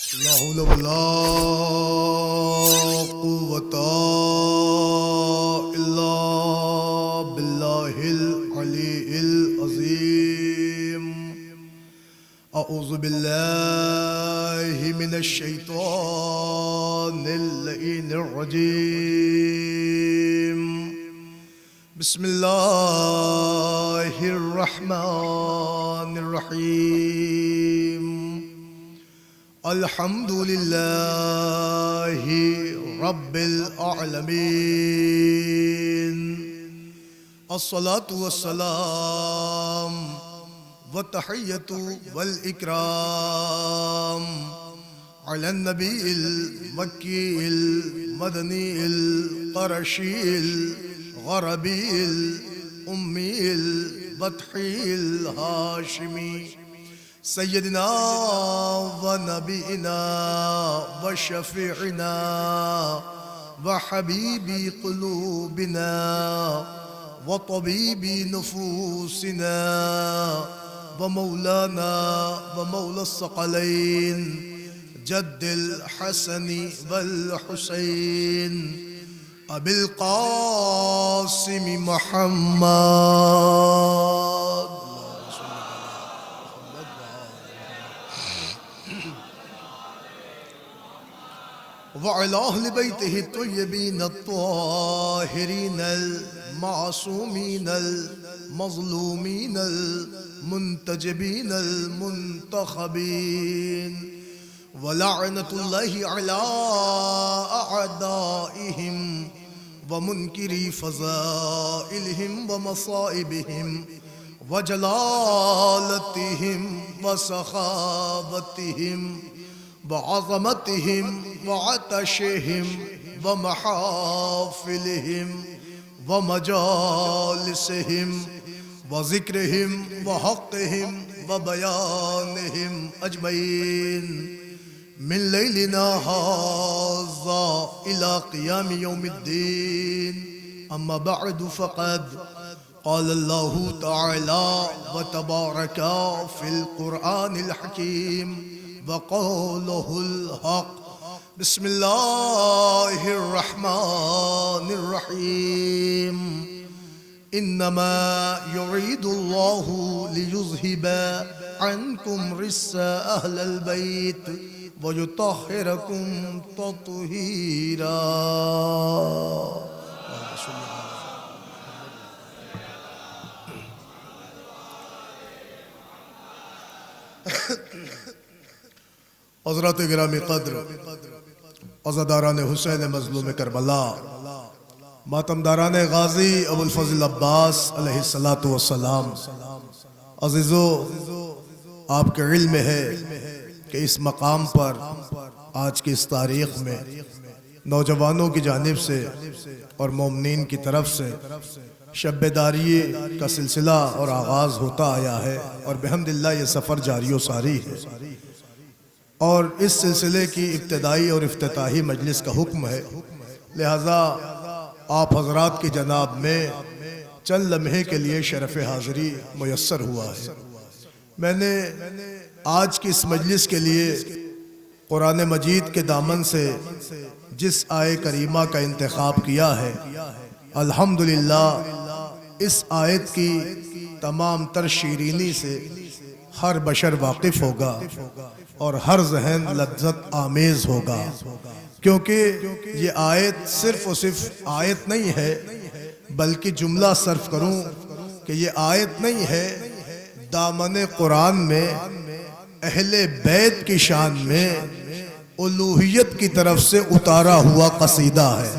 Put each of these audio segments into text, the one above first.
لا حول ولا قوة إلا بالله العلي العظيم. أعوذ بالله من الشيطان اللعين الرجيم. بسم الله الرحمن الرحيم. الحمد لله رب العالمين. الصلاة والسلام والتحية والإكرام على النبي المكي المدني القرشي الغربي الأمي البطحي الهاشمي سيدنا ونبينا وشفيعنا وحبيب قلوبنا وطبيب نفوسنا ومولانا ومولى الثقلين جد الحسن والحسين أبي القاسم محمد وعلى أهل بيته الطيبين الطاهرين المعصومين المظلومين المنتجبين المنتخبين. ولعنة الله على أعدائهم ومنكري فضائلهم ومصائبهم وجلالتهم وسخاوتهم وعظمتهم وعطشهم ومحافلهم ومجالسهم وذكرهم وحقهم وبيانهم أجمعين من ليلنا هذا إلى قيام يوم الدين. أما بعد فقد قال الله تعالى وتبارك في القرآن الحكيم وقوله الحق. بسم الله الرحمن الرحيم. إنما يريد الله ليذهب عنكم رجس أهل البيت ويطهركم تطهيرا. حضرات گرامی قدر، عزاداران حسین مظلوم کربلا، ماتمداران غازی ابو الفضل عباس علیہ السلام، عزیزو، آپ کے علم ہے کہ اس مقام پر آج کی اس تاریخ میں نوجوانوں کی جانب سے اور مومنین کی طرف سے شب بیداری کا سلسلہ اور آغاز ہوتا آیا ہے اور بحمداللہ یہ سفر جاری و ساری ہے، اور اس سلسلے کی ابتدائی اور افتتاحی مجلس کا حکم ہے. لہذا آپ حضرات کی جناب میں چند لمحے کے لیے شرف حاضری میسر ہوا ہے. میں نے آج کی اس مجلس کے لیے قرآن مجید کے دامن سے جس آیے کریمہ کا انتخاب کیا ہے، الحمدللہ اس آیت کی تمام تر شیرینی سے ہر بشر واقف ہوگا اور ہر ذہن لذت آمیز ہوگا، کیونکہ یہ آیت صرف و صرف آیت نہیں ہے، بلکہ جملہ صرف کروں کہ یہ آیت نہیں ہے، دامن قرآن میں اہل بیت کی شان میں الوہیت کی طرف سے اتارا ہوا قصیدہ ہے.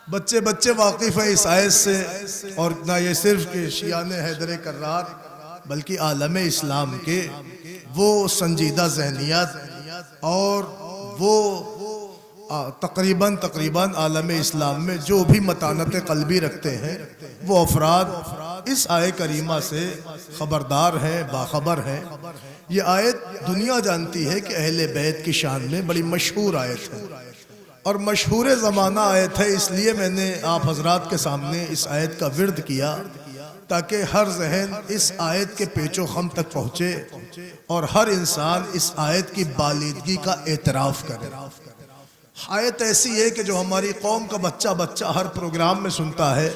بچے بچے واقف ہیں اس آیت سے، اور نہ یہ صرف کہ شیعان حیدر کرار بلکہ عالم اسلام کے وہ سنجیدہ ذہنیت اور وہ تقریباً عالم اسلام میں جو بھی متانت قلبی رکھتے ہیں وہ افراد اس آیت کریمہ سے خبردار ہیں، باخبر ہیں. یہ آیت دنیا جانتی ہے کہ اہل بیت کی شان میں بڑی مشہور آیت ہے اور مشہور زمانہ آیت ہے، اس لیے میں نے آپ حضرات کے سامنے اس آیت کا ورد کیا تاکہ ہر ذہن اس آیت کے پیچ و خم تک پہنچے اور ہر انسان اس آیت کی بالیدگی کا اعتراف کرے۔ آیت ایسی ہے کہ جو ہماری قوم کا بچہ ہر پروگرام میں سنتا ہے،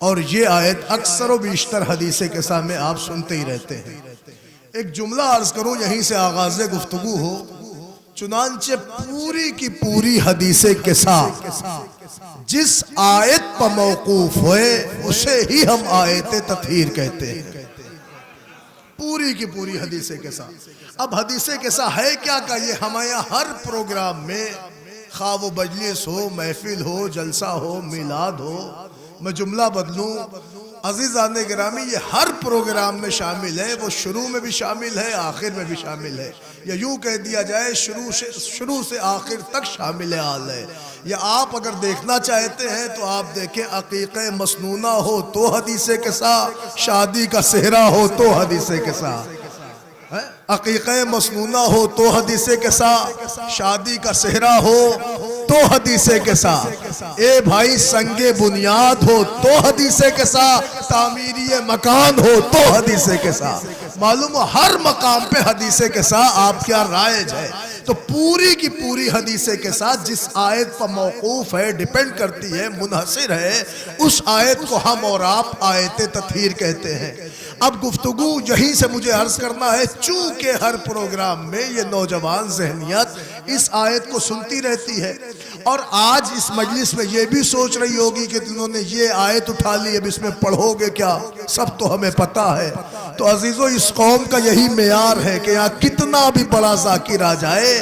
اور یہ آیت اکثر و بیشتر حدیث قصہ میں آپ سنتے ہی رہتے ہیں۔ ایک جملہ عرض کروں، یہیں سے آغاز گفتگو ہو۔ چنانچہ پوری کی پوری حدیث قصہ جس آیت پر موقوف ہوئے اسے ہی ہم آیت تطہیر کہتے ہیں۔ پوری کی پوری حدیث قصہ۔ اب حدیث قصہ ہے کیا کہ یہ ہمارے ہر پروگرام میں، خواہ وہ مجلس ہو، محفل ہو، جلسہ ہو، میلاد ہو، میں جملہ بدلوں، عزیزان گرامی یہ ہر پروگرام میں شامل ہے۔ وہ شروع میں بھی شامل ہے، آخر میں بھی شامل ہے، یا یوں کہہ دیا جائے شروع سے آخر تک شامل حال ہے۔ یا آپ اگر دیکھنا چاہتے ہیں تو آپ دیکھیں، عقیقہ مسنونہ ہو تو حدیث قصہ، شادی کا صحرا ہو تو حدیث قصہ۔ عقیقہ مسنونہ ہو تو حدیث قصہ، شادی کا صحرا ہو تو حدیث قصہ، اے بھائی سنگ بنیاد ہو تو حدیث قصہ، تعمیری مکان ہو تو حدیث قصہ۔ معلوم ہو ہر مقام پہ حدیث قصہ آپ کیا رائج ہے۔ تو پوری کی پوری حدیث قصہ جس آیت پر موقوف ہے، ڈیپینڈ کرتی ہے، منحصر ہے، اس آیت کو ہم اور آپ آیت تطہیر کہتے ہیں۔ اب گفتگو یہیں سے مجھے عرض کرنا ہے، چونکہ ہر پروگرام میں یہ نوجوان ذہنیت اس آیت کو سنتی رہتی ہے، اور آج اس مجلس میں یہ بھی سوچ رہی ہوگی کہ انہوں نے یہ آیت اٹھا لی، اب اس میں پڑھو گے کیا؟ سب تو ہمیں پتہ ہے۔ تو عزیزو، اس قوم کا یہی معیار ہے کہ یہاں کتنا بھی بڑا ذاکر آ جائے،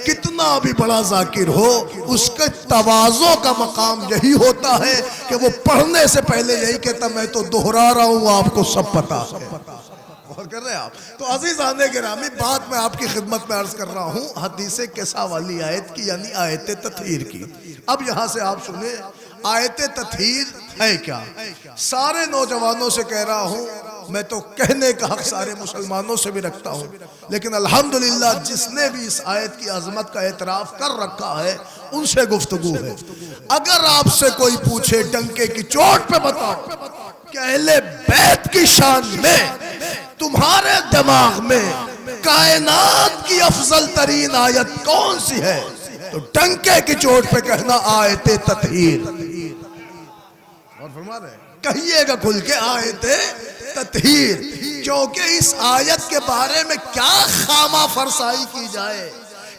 کتنا بھی بڑا ذاکر ہو، اس کے تواضع کا مقام یہی ہوتا ہے کہ وہ پڑھنے سے پہلے یہی کہتا میں تو دہرا رہا ہوں، آپ کو سب پتہ ہے۔ غور کر رہے ہیں آپ؟ تو عزیزان گرامی، بات میں آپ کی خدمت میں عرض کر رہا ہوں حدیث قصہ والی آیت کی، یعنی آیت تطہیر کی۔ اب یہاں سے آپ سنیں آیت تطہیر ہے کیا؟ سارے نوجوانوں سے کہہ رہا ہوں، میں تو کہنے کا حق سارے مسلمانوں سے بھی رکھتا ہوں، لیکن الحمدللہ جس نے بھی اس آیت کی عظمت کا اعتراف کر رکھا ہے ان سے گفتگو ہے۔ اگر آپ سے کوئی پوچھے ڈنکے کی چوٹ پہ بتاؤ کہ اہل بیت کی شان میں تمہارے دماغ میں کائنات کی افضل ترین آیت کون سی ہے، تو ڈنکے کی چوٹ پہ کہنا آیت تطہیر۔ اور فرما رہے ہیں کہیے گا کھل کے آیت تطہیر، کیونکہ اس آیت کے بارے میں کیا خامہ فرسائی کی جائے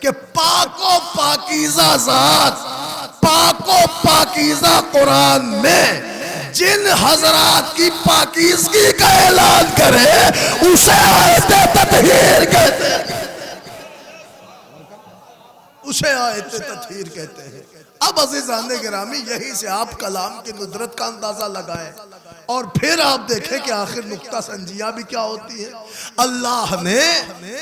کہ پاک و پاکیزہ ذات، پاک و پاکیزہ قرآن میں جن حضرات کی پاکیزگی کا اعلان کرے اسے آیت تطہیر کہتے ہیں، اسے آیت تطہیر کہتے ہیں۔ اب عزیزان گرامی، یہی سے آپ کلام کی ندرت کا اندازہ لگائیں، اور پھر آپ دیکھیں کہ آخر نقطہ سنجیہ بھی کیا ہوتی ہے۔ اللہ نے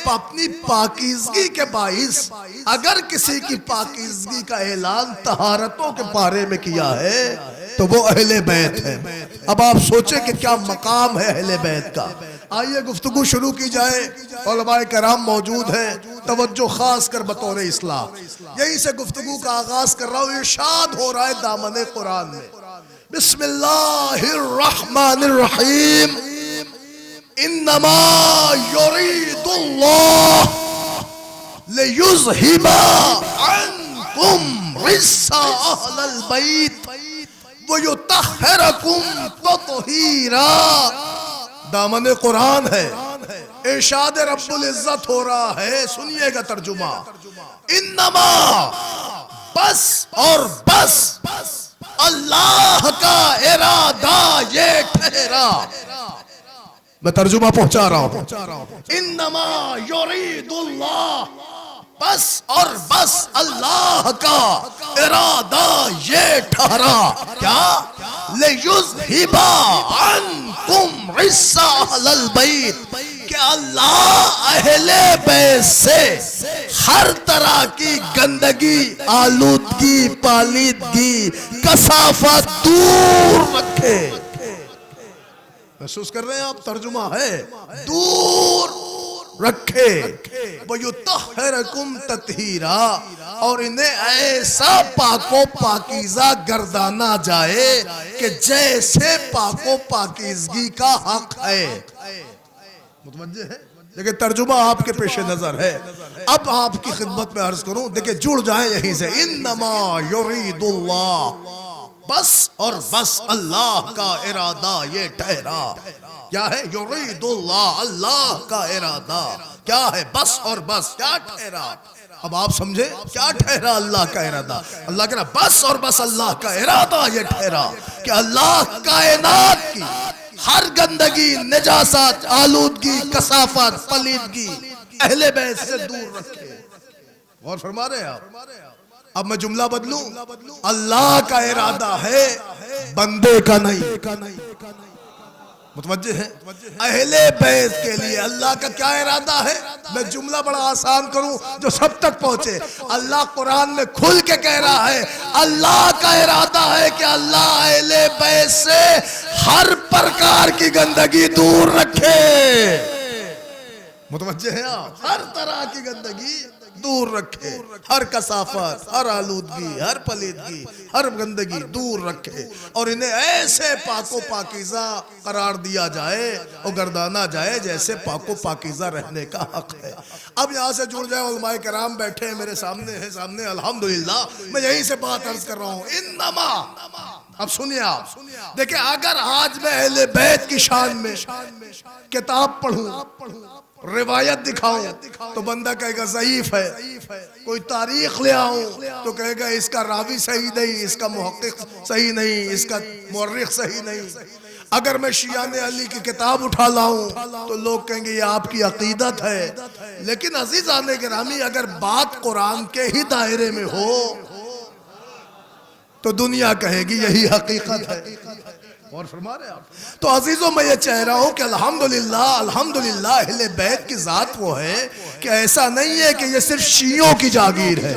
اپنی پاکیزگی کے باعث اگر کسی کی پاکیزگی کا اعلان طہارتوں کے بارے میں کیا ہے تو وہ اہل بیت ہے۔ اب آپ سوچیں کہ کیا مقام ہے اہل بیت کا۔ آئیے گفتگو شروع کی جائے، علماء کرام موجود ہیں، توجہ خاص کر بطور اصلاح یہیں سے گفتگو کا آغاز کر رہا ہوں۔ ارشاد ہو رہا ہے دامن قرآن میں، بسم اللہ الرحمن الرحیم، انما یرید اللہ لیذہب عنکم رجس اہل البیت ویطہرکم تطہیرا۔ دامن قرآن ہے، ارشاد رب العزت ہو رہا ہے، سنیے گا ترجمہ، انما بس اور بس اللہ کا ارادہ یہ ٹھہرا۔ میں ترجمہ پہنچا رہا ہوں، انما یرید اللہ، بس اور بس اللہ کا ارادہ یہ ٹھہرا کیا، لیذہب عنکم رجس اہل البیت، کہ اللہ اہل بیت سے ہر طرح کی گندگی، آلودگی، پالیدگی، کثافت دور رکھے۔ محسوس کر رہے ہیں آپ؟ ترجمہ ہے دور رکھے، وَيُطَهِّرَكُمْ تَطْهِيرًا، اور انہیں ایسا پاک و پاکیزہ گردانا جائے کہ جیسے پاک و پاکیزگی کا حق ہے۔ متوجہ ہے؟ دیکھیں ترجمہ آپ کے پیش نظر ہے، اب آپ کی خدمت میں عرض کروں، دیکھیں جڑ جائیں یہیں سے، انما یرید اللہ، بس اور بس اللہ کا ارادہ یہ ٹھہرا۔ کیا ہے؟ یرید اللہ، اللہ کا ارادہ کیا ہے؟ بس اور بس، کیا ٹھہرا؟ اب آپ سمجھے کیا ٹھہرا اللہ کا ارادہ؟ اللہ کہہ رہا بس اور بس اللہ کا ارادہ یہ ٹھہرا کہ اللہ کائنات کی ہر گندگی، نجاست، آلودگی، کثافت، پلیدگی اہل بیت سے دور رکھے۔ غور فرما رہے ہیں آپ؟ اب میں جملہ بدلوں، اللہ کا ارادہ ہے بندے کا نہیں۔ متوجہ ہے؟ اہل بیت کے لیے اللہ کا کیا ارادہ ہے؟ میں جملہ بڑا آسان کروں جو سب تک پہنچے۔ اللہ قرآن میں کھل کے کہہ رہا ہے اللہ کا ارادہ ہے کہ اللہ اہل بیت سے ہر پرکار کی گندگی دور رکھے۔ متوجہ ہیں آپ؟ ہر طرح کی گندگی دور رکھے، ہر کثافت، ہر آلودگی، ہر پلیدگی، ہر گندگی دور رکھے، اور انہیں ایسے پاک و پاکیزہ قرار دیا جائے اور گردانا جائے جیسے پاک و پاکیزہ رہنے کا حق ہے۔ اب یہاں سے جڑ جائے، علماء کرام بیٹھے ہیں میرے سامنے ہیں، سامنے الحمدللہ، میں یہیں سے بات عرض کر رہا ہوں۔ انما، اب سنیے آپ، دیکھیں اگر آج میں اہل بیت کی شان میں کتاب پڑھوں، روایت دکھاؤں تو بندہ کہے گا ضعیف ہے، کوئی تاریخ لے آؤں تو کہے گا اس کا راوی صحیح نہیں، اس کا محقق صحیح نہیں، اس کا مورخ صحیح نہیں۔ اگر میں شیعان علی کی کتاب اٹھا لاؤں تو لوگ کہیں گے یہ آپ کی عقیدت ہے۔ لیکن عزیزان گرامی، اگر بات قرآن کے ہی دائرے میں ہو تو دنیا کہے گی یہی حقیقت ہے۔ اور فرما رہے آپ؟ تو عزیزوں میں یہ چاہ رہا ہوں کہ الحمدللہ اہل بیت کی ذات وہ ہے کہ ایسا نہیں ہے کہ یہ صرف شیعوں کی جاگیر ہے،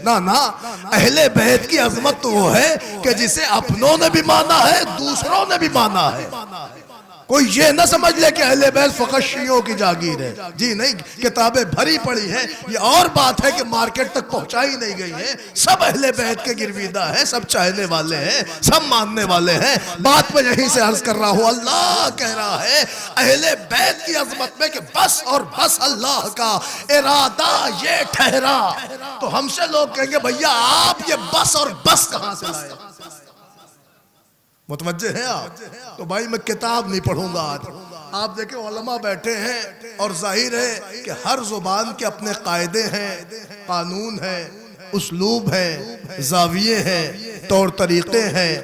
نہ، اہل بیت کی عظمت تو وہ ہے کہ جسے اپنوں نے بھی مانا ہے، دوسروں نے بھی مانا ہے۔ کوئی یہ نہ سمجھ لے کہ اہل بیت فقط شیعوں کی جاگیر ہے، جی نہیں، کتابیں بھری پڑی ہیں، یہ اور بات ہے کہ مارکیٹ تک پہنچائی نہیں گئی ہے، سب اہل بیت کے گرویدہ ہیں، سب چاہنے والے ہیں، سب ماننے والے ہیں۔ بات میں یہیں سے عرض کر رہا ہوں، اللہ کہہ رہا ہے اہل بیت کی عظمت میں کہ بس اور بس اللہ کا ارادہ یہ ٹھہرا، تو ہم سے لوگ کہیں گے بھیا آپ یہ بس اور بس کہاں سے لائے؟ متوجہ ہیں آپ؟ تو بھائی میں کتاب نہیں پڑھوں گا آج۔ آپ دیکھیں علماء بیٹھے ہیں اور ظاہر ہے کہ ہر زبان کے اپنے قاعدے ہیں، قانون ہیں، اسلوب ہیں، زاویے ہیں، طور طریقے ہیں،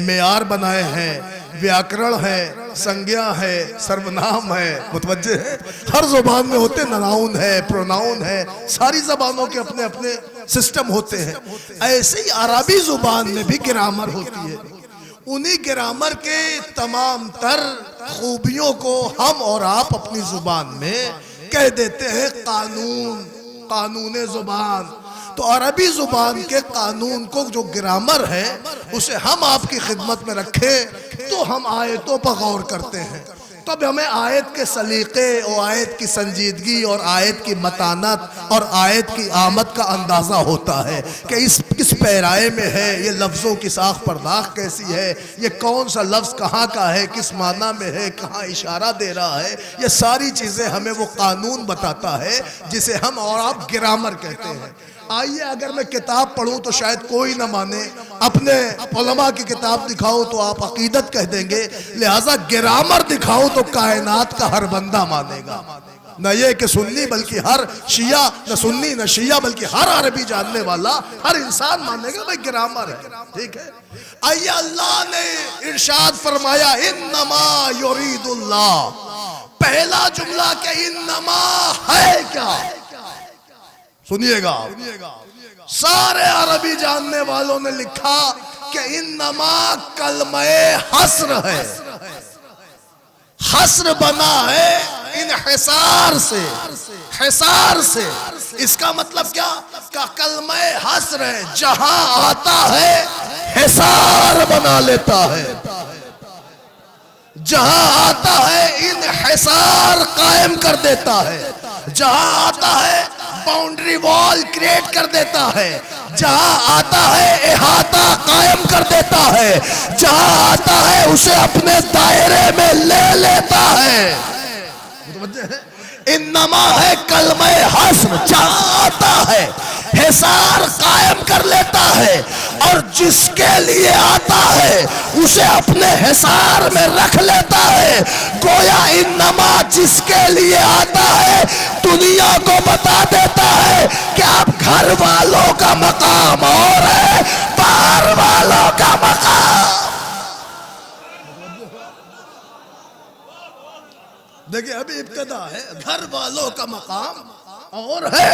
معیار بنائے ہیں، ویاکرن ہے، سنگیا ہے، سرونام ہے۔ متوجہ ہے؟ ہر زبان میں ہوتے، نناؤن ہے، پروناؤن ہے، ساری زبانوں کے اپنے اپنے سسٹم ہوتے ہیں۔ ایسے ہی عربی زبان میں بھی گرامر ہوتی ہے، انہی گرامر کے تمام تر خوبیوں کو ہم اور آپ اپنی زبان میں کہہ دیتے ہیں قانون زبان۔ تو عربی زبان کے قانون کو جو گرامر ہے اسے ہم آپ کی خدمت میں رکھیں تو ہم آیتوں پر غور کرتے ہیں، تب ہمیں آیت کے سلیقے اور آیت کی سنجیدگی اور آیت کی متانت اور آیت کی آمد کا اندازہ ہوتا ہے کہ اس کس پیرائے میں ہے، یہ لفظوں کی ساخت پرداخت کیسی ہے، یہ کون سا لفظ کہاں کا ہے، کس معنی میں ہے، کہاں اشارہ دے رہا ہے، یہ ساری چیزیں ہمیں وہ قانون بتاتا ہے جسے ہم اور آپ گرامر کہتے ہیں۔ آئیے اگر میں کتاب پڑھوں تو شاید کوئی نہ مانے، اپنے علماء کی کتاب دکھاؤں تو آپ عقیدت کہہ دیں گے، لہٰذا گرامر دکھاؤں تو کائنات کا ہر بندہ مانے گا، نہ یہ کہ سنی بلکہ ہر شیعہ، نہ سنی نہ شیعہ بلکہ ہر عربی جاننے والا ہر انسان مانے گا بھائی گرامر ہے، ٹھیک ہے۔ آئیے اللہ نے ارشاد فرمایا انما یرید اللہ، پہلا جملہ کہ انما ہے کیا؟ سنیے گا، سارے عربی جاننے والوں نے لکھا کہ انما کلمہ حصر ہے، حصر بنا ہے انحصار سے، حصار سے۔ اس کا مطلب کیا؟ کہ کلمہ حصر ہے، جہاں آتا ہے حصار بنا لیتا ہے، جہاں آتا ہے انحصار قائم کر دیتا ہے۔ جہاں آتا ہے باؤنڈری وال کریٹ کر دیتا ہے، جہاں آتا ہے احاطہ قائم کر دیتا ہے، جہاں آتا ہے اسے اپنے دائرے میں لے لیتا ہے۔ انما ہے کلمہ حسر، جہاں آتا ہے حصار قائم کر لیتا ہے، اور جس کے لیے آتا ہے اسے اپنے حصار میں رکھ لیتا ہے۔ گویا انما جس کے لیے آتا ہے دنیا کو بتا دیتا ہے کہ اب گھر والوں کا مقام اور ہے، باہر والوں کا مقام۔ دیکھیں ابھی ابتدا ہے، گھر والوں کا مقام اور ہے،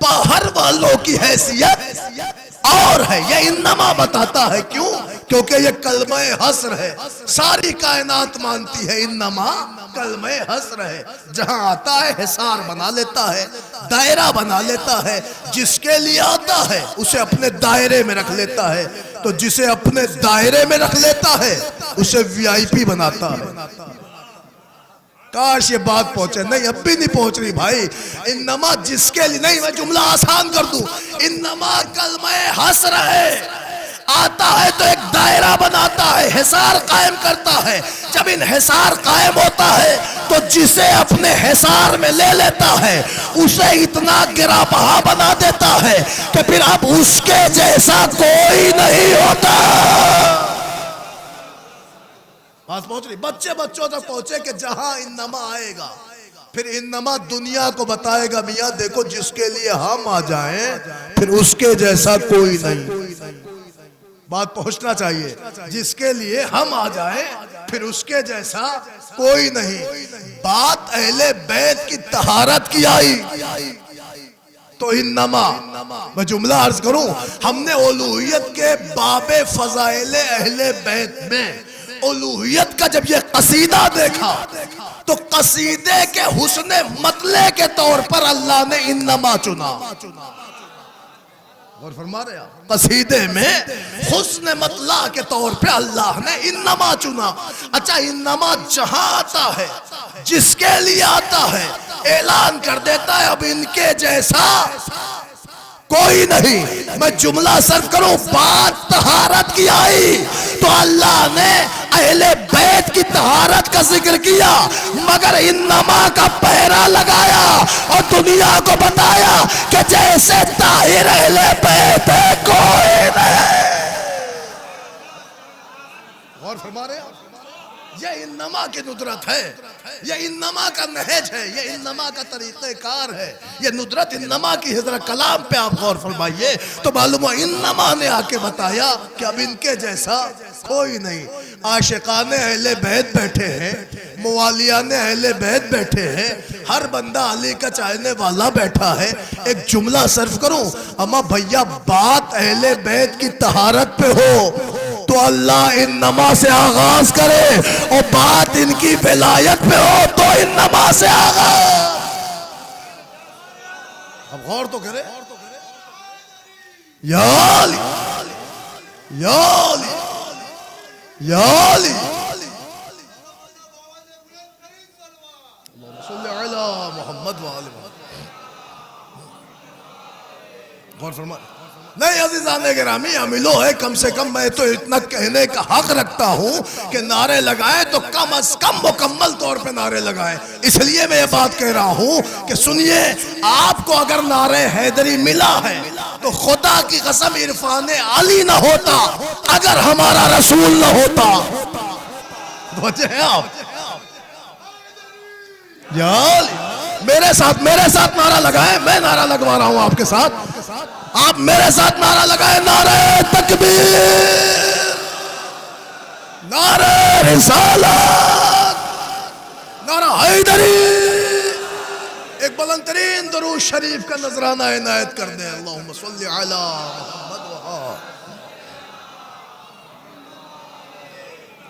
باہر والوں کی حیثیت اور ہے۔ یہ انما بتاتا ہے، کیوں؟ کیونکہ یہ کلمہ حسر ہے، ساری کائنات مانتی ہے انما کلمہ حسر ہے۔ جہاں آتا ہے حصار بنا لیتا ہے، دائرہ بنا لیتا ہے، جس کے لیے آتا ہے اسے اپنے دائرے میں رکھ لیتا ہے، تو جسے اپنے دائرے میں رکھ لیتا ہے اسے وی آئی پی بناتا ہے۔ کاش یہ بات پہنچے، نہیں اب بھی نہیں پہنچ رہی بھائی۔ انما جس کے لیے، نہیں میں جملہ آسان کر دوں، انما کلمہ حسر ہے، آتا ہے تو ایک دائرہ بناتا ہے، حصار قائم کرتا ہے۔ جب انحصار قائم ہوتا ہے تو جسے اپنے حصار میں لے لیتا ہے اسے اتنا گرا بہا بنا دیتا ہے کہ پھر اب اس کے جیسا کوئی نہیں ہوتا۔ بات پہنچ رہی؟ بچوں تک پہنچے کہ جہاں انما آئے گا پھر انما دنیا کو بتائے گا، میاں دیکھو جس کے لیے ہم آ جائیں پھر اس کے جیسا کوئی نہیں۔ بات پہنچنا چاہیے، جس کے لیے ہم آ جائیں پھر اس کے جیسا کوئی نہیں۔ بات اہل بیت کی طہارت کی آئی تو انما، میں جملہ عرض کروں، ہم نے الوہیت کے باب فضائل اہل بیت میں الوہیت کا جب یہ قصیدہ دیکھا تو قصیدے کے حسن مطلع کے طور پر اللہ نے انما چنا۔ اور فرما رہے ہیں قصیدے میں حسن مطلع کے طور پہ اللہ نے انما چنا۔ اچھا انما جہاں آتا ہے جس کے لیے آتا ہے اعلان کر دیتا ہے اب ان کے جیسا کوئی نہیں۔ میں جملہ صرف کروں، بات طہارت کی آئی تو اللہ نے اہل بیت کی طہارت کا ذکر کیا، مگر انما کا پہرا لگایا اور دنیا کو بتایا کہ جیسے طاہر اہل بیت ہے کوئی نہیں۔ غور فرما رہے ہیں؟ یہ انما کی ندرت ہے، یہ انما کا نہج ہے، یہ انما کا طریقہ کار ہے، یہ ندرت انما کی ہے۔ ذرا کلام پہ آپ غور فرمائیے تو معلوم ہوا انما نے آ کے بتایا کہ اب ان کے جیسا کوئی نہیں۔ عاشقان اہل بیت بیٹھے ہیں، موالیان اہل بیت بیٹھے ہیں، ہر بندہ علی کا چاہنے والا بیٹھا ہے۔ ایک جملہ صرف کروں، اما بھیا بات اہل بیت کی طہارت پہ ہو تو اللہ انما سے آغاز کرے، اور بات ان کی ولایت پہ ہو تو انما سے آغاز۔ اب غور تو کرے، یا علی یا علی یا علی، اللہم صلی علی محمد وآل محمد۔ غور فرمائے، نہیں عزیزان گرامی، عملو ہے، کم سے کم میں تو اتنا کہنے کا حق رکھتا ہوں کہ نعرے لگائے تو کم از کم مکمل طور پہ نعرے لگائے۔ اس لیے میں یہ بات کہہ رہا ہوں کہ سنیے، آپ کو اگر نعرے حیدری ملا ہے تو خدا کی قسم عرفان علی نہ ہوتا اگر ہمارا رسول نہ ہوتا۔ بچے ہیں آپ؟ یا علی، میرے ساتھ نعرہ لگائیں، میں نعرہ لگوا رہا ہوں آپ کے ساتھ، آپ میرے ساتھ نعرہ لگائیں، نعرہ تکبیر، نعرہ رسالت، نعرہ حیدری۔ ایک بلند ترین درود شریف کا نذرانہ عنایت کر دیں، اللہم صلی علی محمد وآل۔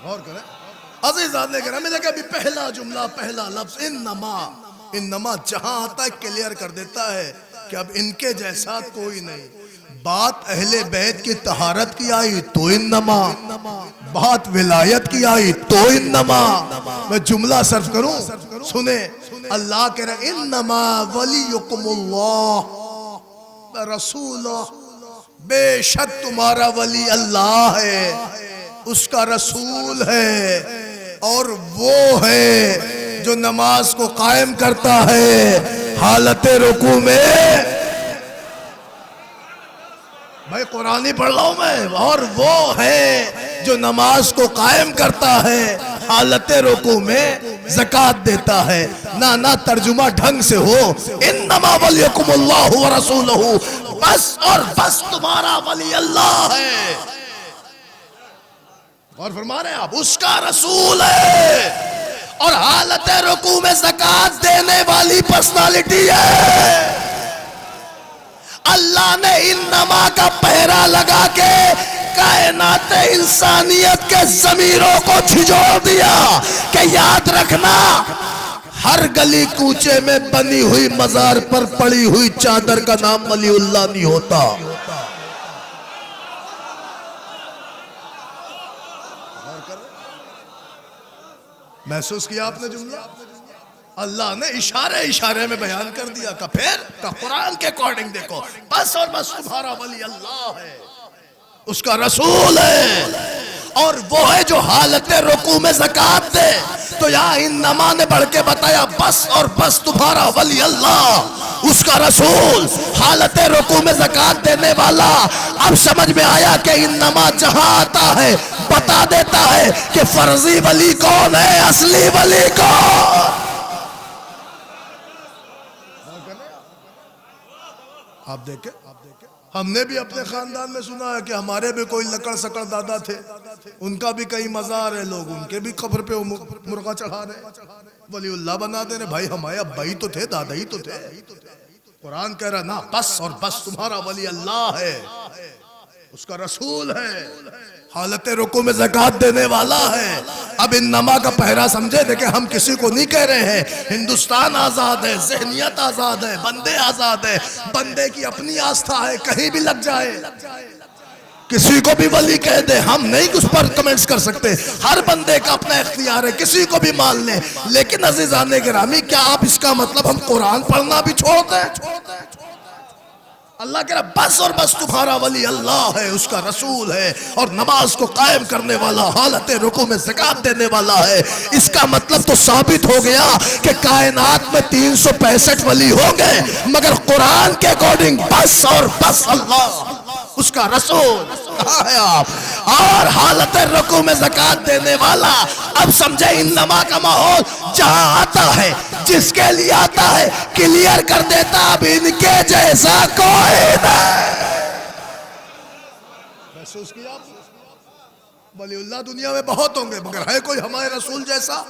غور کریں عزیزان گرامی، لیکن ابھی پہلا جملہ، پہلا لفظ انما جہاں آتا ہے کلیئر کر دیتا ہے کہ اب ان کے جیسا کوئی نہیں۔ بات اہل بیت کی طہارت کی آئی تو انما، بات ولایت کی آئی تو انما۔ میں جملہ صرف کروں، سنیں، اللہ کہہ رہے انما ولیکم اللہ رسولہ، بے شک تمہارا ولی اللہ ہے، اس کا رسول ہے، اور وہ ہے جو نماز کو قائم کرتا ہے حالت رکوع میں۔ بھائی قرآن ہی پڑھ رہا ہوں میں، اور وہ ہے جو نماز کو قائم کرتا ہے حالت رکوع میں زکوٰۃ دیتا ہے۔ نہ ترجمہ ڈھنگ سے ہو، انما ولیکم اللہ ورسولہ، بس اور بس تمہارا ولی اللہ ہے، اور فرما رہے ہیں آپ اس کا رسول ہے، اور حالت رکوع میں زکوٰۃ دینے والی پرسنالٹی ہے۔ اللہ نے انما کا پہرا لگا کے کائنات انسانیت کے ضمیروں کو جھنجھوڑ دیا کہ یاد رکھنا، ہر گلی کوچے میں بنی ہوئی مزار پر پڑی ہوئی چادر کا نام ولی اللہ نہیں ہوتا۔ محسوس کیا آپ نے جملہ؟ اللہ نے اشارے میں بیان کر دیا کہ پھر قرآن کے اکارڈنگ دیکھو، بس اور بس تمہارا ولی اللہ ہے، اس کا رسول ہے، اور وہ ہے جو حالت رکوع میں زکوٰۃ دے۔ تو یہاں انما نے بڑھ کے بتایا بس اور بس تمہارا ولی اللہ، اس کا رسول، حالت رکوع میں زکوٰۃ دینے والا۔ اب سمجھ میں آیا کہ انما جہاں آتا ہے بتا دیتا ہے کہ فرضی ولی کون ہے، اصلی ولی کون۔ آپ دیکھیں، ہم نے بھی اپنے خاندان میں سنا ہے کہ ہمارے بھی کوئی لکڑ سکڑ دادا تھے، ان کا بھی کئی مزار ہے، لوگ ان کے بھی قبر پہ مرغا چڑھا رہے، ولی اللہ بنا دے رہے۔ بھائی ہمارے ابا ہی تو تھے، دادا ہی تو تھے۔ قرآن کہہ رہا نا بس اور بس تمہارا ولی اللہ ہے، اس کا رسول ہے، حالت رکوع میں زکوٰۃ دینے والا ہے۔ اب انما کا پہرا سمجھے، دیکھیں ہم کسی کو نہیں کہہ رہے ہیں، ہندوستان آزاد ہے، ذہنیت آزاد ہے، بندے آزاد ہے، بندے کی اپنی آستھا ہے، کہیں بھی لگ جائے، کسی کو بھی ولی کہہ دے، ہم نہیں اس پر کمنٹس کر سکتے، ہر بندے کا اپنا اختیار ہے، کسی کو بھی مان لیں۔ لیکن عزیزان گرامی، کیا آپ اس کا مطلب ہم قرآن پڑھنا بھی چھوڑ دیں؟ اللہ کہہ رہا بس اور بس تمہارا ولی اللہ ہے، اس کا رسول ہے، اور نماز کو قائم کرنے والا، حالت رکوع میں زکوٰۃ دینے والا ہے۔ اس کا مطلب تو ثابت ہو گیا کہ کائنات میں 365 ولی ہوں گے، مگر قرآن کے اکارڈنگ بس اور بس اللہ، اس کا رسول کہاں ہے آپ، اور حالت رکوع میں زکوٰۃ دینے والا۔ اب سمجھے انما کا ماحول جہاں آتا ہے، جس کے لیے آتا ہے، کلیئر کر دیتا اب ان کے جیسا کوئی نہیں۔ محسوس کیا ولی اللہ دنیا میں بہت ہوں گے، مگر ہے کوئی ہمارے رسول جیسا؟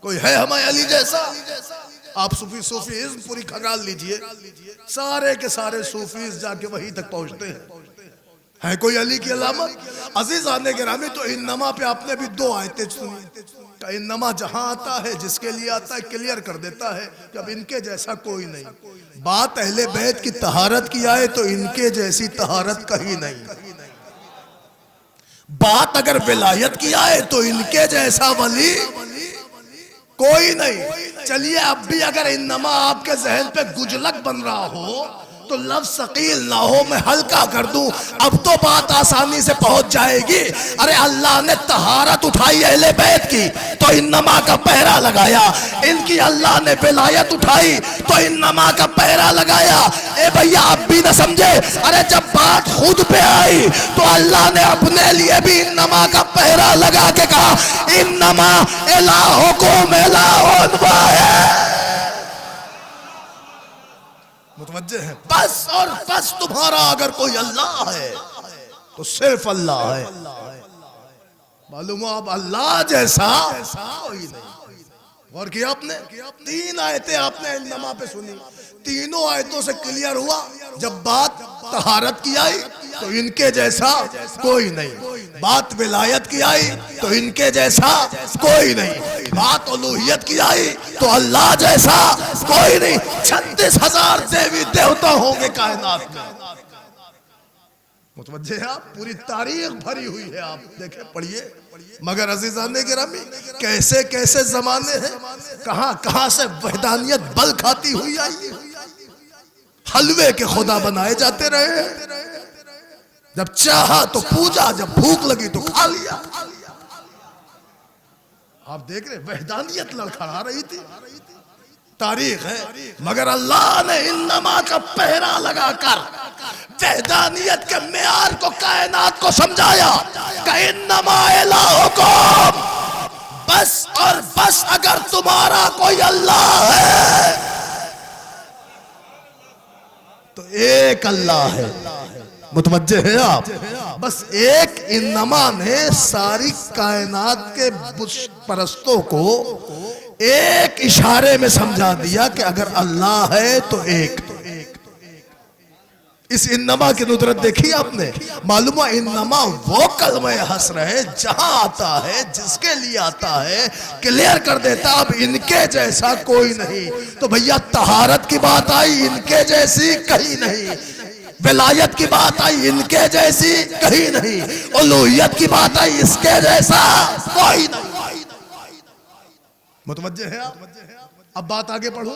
کوئی ہے ہمارے علی جیسا؟ آپ صوفیزم پوری کھنگال لیجئے، سارے کے سارے صوفیز جا کے وہی تک پہنچتے ہیں۔ ہے کوئی علی کی علامت؟ عزیزان گرامی، تو انما پہ آپ نے بھی 2 آیتیں سنی کہ انما جہاں آتا ہے، جس کے لیے آتا ہے، کلیئر کر دیتا ہے کہ اب ان کے جیسا کوئی نہیں۔ بات اہل بیت کی طہارت کی آئے تو ان کے جیسی طہارت کہیں نہیں، بات اگر ولایت کی آئے تو ان کے جیسا ولی کوئی نہیں۔ چلیے اب بھی اگر انما آپ کے ذہن پہ گجلک بن رہا ہو تو لفظ ثقیل نہ ہو، میں ہلکا کر دوں، اب تو بات آسانی سے پہنچ جائے گی۔ ارے اللہ نے طہارت اٹھائی اہل بیت کی تو انما کا پہرا لگایا، ان کی اللہ نے ولایت اٹھائی تو انما کا پہرا لگایا۔ اے بھیا اب بھی نہ سمجھے، ارے جب بات خود پہ آئی تو اللہ نے اپنے لیے بھی انما کا پہرا لگا کے کہا انما الہکم الہ واحد۔ متوجہ ہے؟ بس اور بس تمہارا اگر کوئی اللہ ہے تو صرف اللہ ہے۔ معلوم ہو اب اللہ جیسا کوئی نہیں۔ غور کیا آپ نے؟ 3 آیتیں آپ نے انما پہ سنی، تینوں آیتوں سے کلیئر ہوا جب بات طہارت کی آئی تو ان کے جیسا کوئی نہیں، بات ولایت کی آئی تو ان کے جیسا کوئی نہیں، بات الوہیت کی آئی تو اللہ جیسا کوئی نہیں۔ 36,000 دیوی دیوتا ہوں گے کائنات میں، متوجہ ہے آپ؟ پوری تاریخ بھری ہوئی ہے، آپ دیکھیں پڑھیے۔ مگر عزیزان گرامی کیسے کیسے زمانے ہیں، کہاں کہاں سے وحدانیت بل کھاتی ہوئی آئی، حلوے کے خدا بنائے جاتے رہے، جب چاہا تو پوجا، جب بھوک لگی تو کھا لیا۔ آپ دیکھ رہے وحدانیت لڑکھڑا رہی تھی، تاریخ ہے۔ مگر اللہ نے انما کا پہرا لگا کر وحدانیت کے معیار کو کائنات کو سمجھایا کہ انما الہکم، بس اور بس اگر تمہارا کوئی اللہ ہے تو ایک اللہ ہے۔ متوجہ ہے آپ؟ بس ایک انما نے ساری کائنات کے بت پرستوں کو ایک اشارے میں سمجھا دیا کہ اگر اللہ ہے تو ایک۔ اس انما کی ندرت دیکھی آپ نے؟ معلوم ہے انما وہ کلمہ حسر ہے جہاں آتا ہے، جس کے لیے آتا ہے کلیئر کر دیتا اب ان کے جیسا کوئی نہیں۔ تو بھیا طہارت کی بات آئی، ان کے جیسی کہیں نہیں۔ ولایت کی بات آئی، ان کے جیسی کہیں نہیں۔ الوہیت کی بات آئی، اس کے جیسا کوئی نہیں۔ متوجہ ہے آپ؟ اب بات آگے پڑھو۔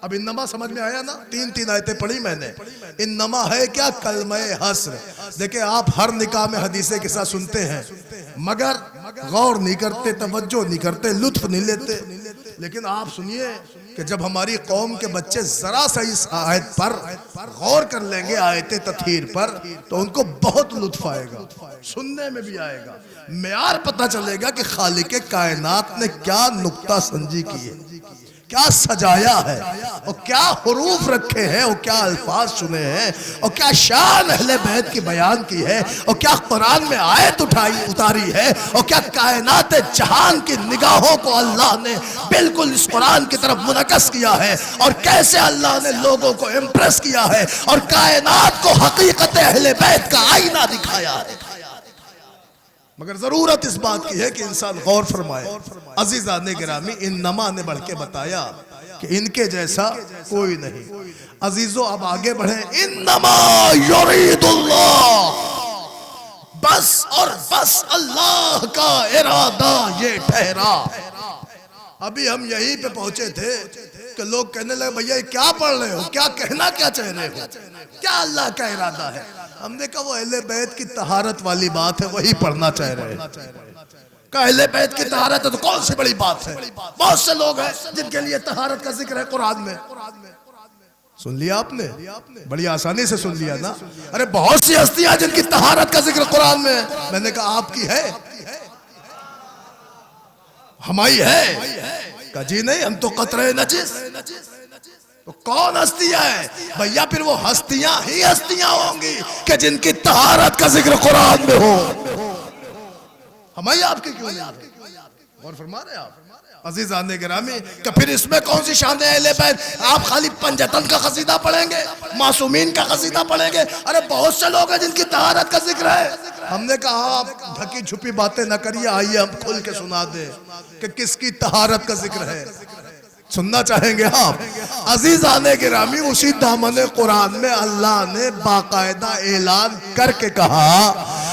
اب انما سمجھ میں آیا نا؟ تین آیتیں پڑھی میں نے۔ انما ہے کیا؟ کلمہ حسر۔ دیکھیں آپ ہر نکاح میں حدیثیں کے ساتھ سنتے ہیں، مگر غور نہیں کرتے، توجہ نہیں کرتے، لطف نہیں لیتے۔ لیکن آپ سنیے کہ جب ہماری قوم کے بچے ذرا سا اس آیت پر غور کر لیں گے، آیت تطہیر پر، تو ان کو بہت لطف آئے گا، سننے میں بھی آئے گا، معیار پتہ چلے گا کہ خالق کائنات نے کیا نکتہ سنجی کی ہے، کیا سجایا ہے، اور کیا حروف رکھے ہیں، اور کیا الفاظ چنے ہیں، اور کیا شان اہل بیت کی بیان کی ہے، اور کیا قرآن میں آیت اتاری ہے، اور کیا کائنات جہان کی نگاہوں کو اللہ نے بالکل اس قرآن کی طرف منعکس کیا ہے، اور کیسے اللہ نے لوگوں کو امپریس کیا ہے، اور کائنات کو حقیقت اہل بیت کا آئینہ دکھایا ہے۔ مگر ضرورت اس بات کی ہے کہ انسان غور فرمائے۔ عزیزان گرامی انما نے بڑھ کے بتایا کہ ان کے جیسا کوئی نہیں۔ عزیزو اب آگے بڑھیں۔ انما یرید اللہ، بس اور بس اللہ کا ارادہ یہ ٹھہرا۔ ابھی ہم یہیں پہ پہنچے تھے کہ لوگ کہنے لگے بھیا کیا پڑھ رہے ہو، کیا کہنا کیا چاہ رہے ہو، کیا اللہ کا ارادہ ہے؟ ہم نے کہا وہ اہل بیت کی طہارت والی بات ہے، وہی پڑھنا چاہ رہے ہیں۔ کہ اہل بیت کی طہارت ہے تو کون سی بڑی بات ہے؟ بہت سے لوگ ہیں جن کے لیے طہارت کا ذکر ہے قرآن میں۔ سن لیا آپ نے؟ بڑی آسانی سے سن لیا نا؟ ارے بہت سی ہستیاں جن کی طہارت کا ذکر قرآن میں ہے۔ میں نے کہا آپ کی ہے؟ ہماری ہے؟ کہا جی نہیں، ہم تو قطرہ نجس۔ تو کون ہستیاں ہیں؟ بھیا پھر وہ ہستیاں ہی ہستیاں ہوں گی کہ جن کی طہارت کا ذکر قرآن میں ہو۔ ہماری آپ کی کیوں نہیں؟ غور فرما رہے آپ عزیزان گرامی کہ پھر اس میں کون سی شان ہے اہل بیت؟ آپ خالی پنجتن کا قصیدہ پڑھیں گے، معصومین کا قصیدہ پڑھیں گے؟ ارے بہت سے لوگ ہیں جن کی طہارت کا ذکر ہے۔ ہم نے کہا آپ ڈھکی چھپی باتیں نہ کریے، آئیے ہم کھل کے سنا دیں کہ کس کی طہارت کا ذکر ہے۔ سننا چاہیں گے آپ؟ عزیزان گرامی اسی دامن قرآن میں اللہ نے باقاعدہ اعلان کر کے کہا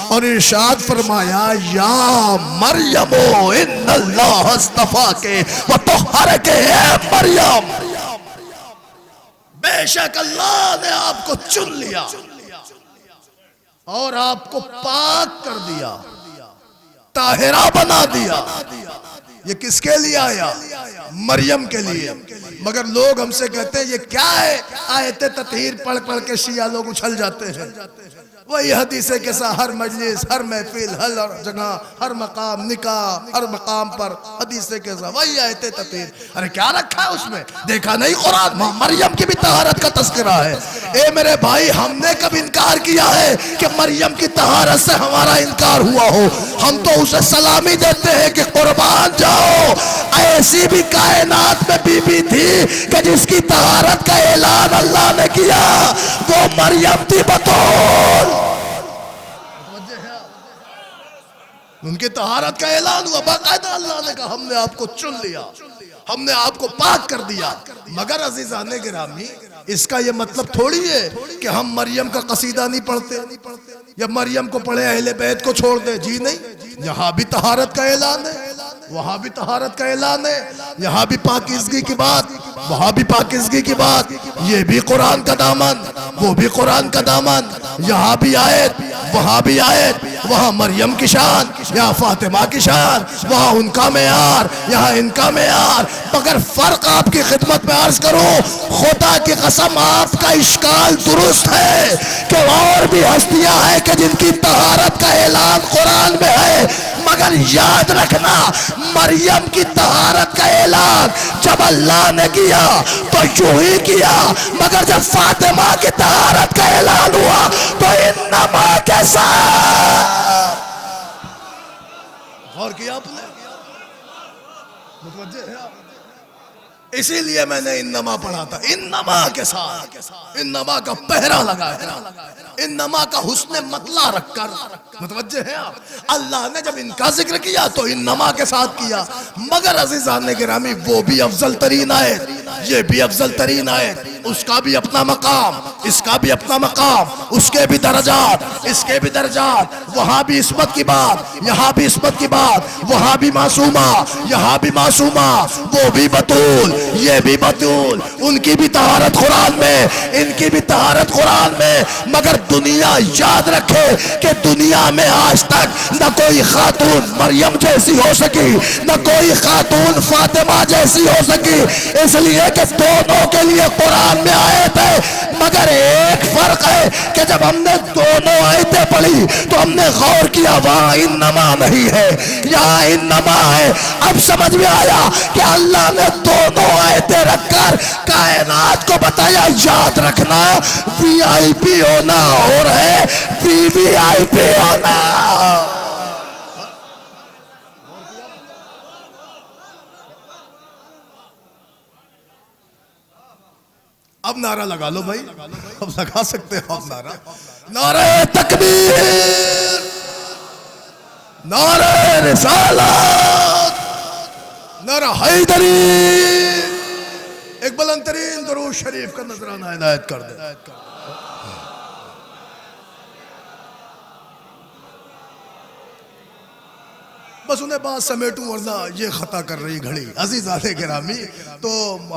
اور ارشاد فرمایا یا مریم ان اللہ اصطفاک وطہرک، اے مریم بے شک اللہ نے آپ کو چن لیا اور آپ کو پاک کر دیا، طاہرہ بنا دیا۔ یہ کس کے لیے آیا؟ مریم کے لیے۔ مگر لوگ ہم سے کہتے ہیں یہ کیا ہے؟ آیت تطہیر پڑھ پڑھ کے شیعہ لوگ اچھل جاتے ہیں۔ وہی حدیث کے ساتھ ہر مجلس، ہر محفل، ہر جگہ، ہر مقام، نکاح، ہر مقام پر حدیث کے ساتھ وہی آیت تطہیر۔ ارے کیا رکھا ہے اس میں؟ دیکھا نہیں قرآن؟ مریم کی بھی طہارت کا تذکرہ ہے۔ اے میرے بھائی ہم نے کب انکار کیا ہے کہ مریم کی طہارت سے ہمارا انکار ہوا ہو؟ ہم تو اسے سلامی دیتے ہیں کہ قربان جاؤ، ایسی بھی کائنات میں بی بی تھی کہ جس کی طہارت کا اعلان اللہ نے کیا، وہ مریم تھی بطول۔ ان کی طہارت کا اعلان ہوا، باقاعدہ اللہ نے کہا ہم نے آپ کو چن لیا، ہم نے آپ کو پاک کر دیا۔ مگر عزیزان گرامی اس کا یہ مطلب تھوڑی ہے کہ ہم مریم کا قصیدہ نہیں پڑھتے، یا مریم کو پڑھے اہل بیت کو چھوڑ دے؟ جی نہیں، یہاں بھی طہارت کا اعلان ہے، وہاں بھی طہارت کا اعلان ہے، یہاں بھی پاکیزگی کی بات، وہاں بھی پاکیزگی کی بات، یہ بھی قرآن کا دامن، وہ بھی قرآن کا دامن، یہاں بھی آیت وہاں بھی آیت، وہاں مریم کی شان یہاں فاطمہ کی شان، وہاں ان کا معیار یہاں ان کا معیار، مگر فرق آپ کی خدمت میں عرض کروں، خدا کی قسم آپ کا اشکال درست ہے کہ اور بھی ہستیاں ہیں کہ جن کی طہارت کا اعلان قرآن میں ہے، مگر یاد رکھنا مریم کی طہارت کا اعلان جب اللہ نے کیا تو یوں ہی کیا، مگر جب فاطمہ کی طہارت کا اعلان ہوا تو انما کے ساتھ۔ غور کیا آپ نے؟ متوجہ ہے آپ؟ اسی لیے میں نے انما پڑھا تھا، انما کے ساتھ، انما کا پہرا لگا ہے، انما کا حسن مطلع رکھ کر، متوجہ ہیں آپ؟ اللہ نے جب ان کا ذکر کیا تو انما کے ساتھ کیا، مگر عزیزان گرامی وہ بھی افضل ترین آیت، یہ بھی افضل ترین آیت، اس کا بھی اپنا مقام، اس کا بھی اپنا مقام، اس کے بھی درجات، اس کے بھی درجات، وہاں بھی عصمت کی بات، یہاں بھی عصمت کی بات، وہاں بھی معصومہ، یہاں بھی معصومہ، وہ بھی بطول، یہ بھی بطول، ان کی بھی طہارت قرآن میں، ان کی بھی طہارت قرآن میں، مگر دنیا یاد رکھے کہ دنیا میں آج تک نہ کوئی خاتون مریم جیسی ہو سکی، نہ کوئی خاتون فاطمہ جیسی ہو سکی، اس لیے کہ دونوں کے لیے قرآن میں آیت ہے، مگر ایک فرق ہے کہ جب ہم نے دونوں آیتیں پڑھی تو ہم نے غور کیا وہاں انما نہیں ہے، یہاں انما ہے۔ اب سمجھ میں آیا کہ اللہ نے دونوں آیتیں رکھ کر کائنات کو بتایا، یاد رکھنا وی آئی پی ہونا اور ہے وی آئی پی ہونا۔ اب نعرہ لگا لو بھائی، اب لگا سکتے ہیں آپ نعرہ، نعرہ تکبیر، نعرہ رسالت، نعرہ حیدری، ایک بلند ترین درود شریف کا نذرانہ عنایت کر دیں۔ بس انہیں بات سمیٹوں ورنہ یہ خطا کر رہی گھڑی۔ عزیزان گرامی، تو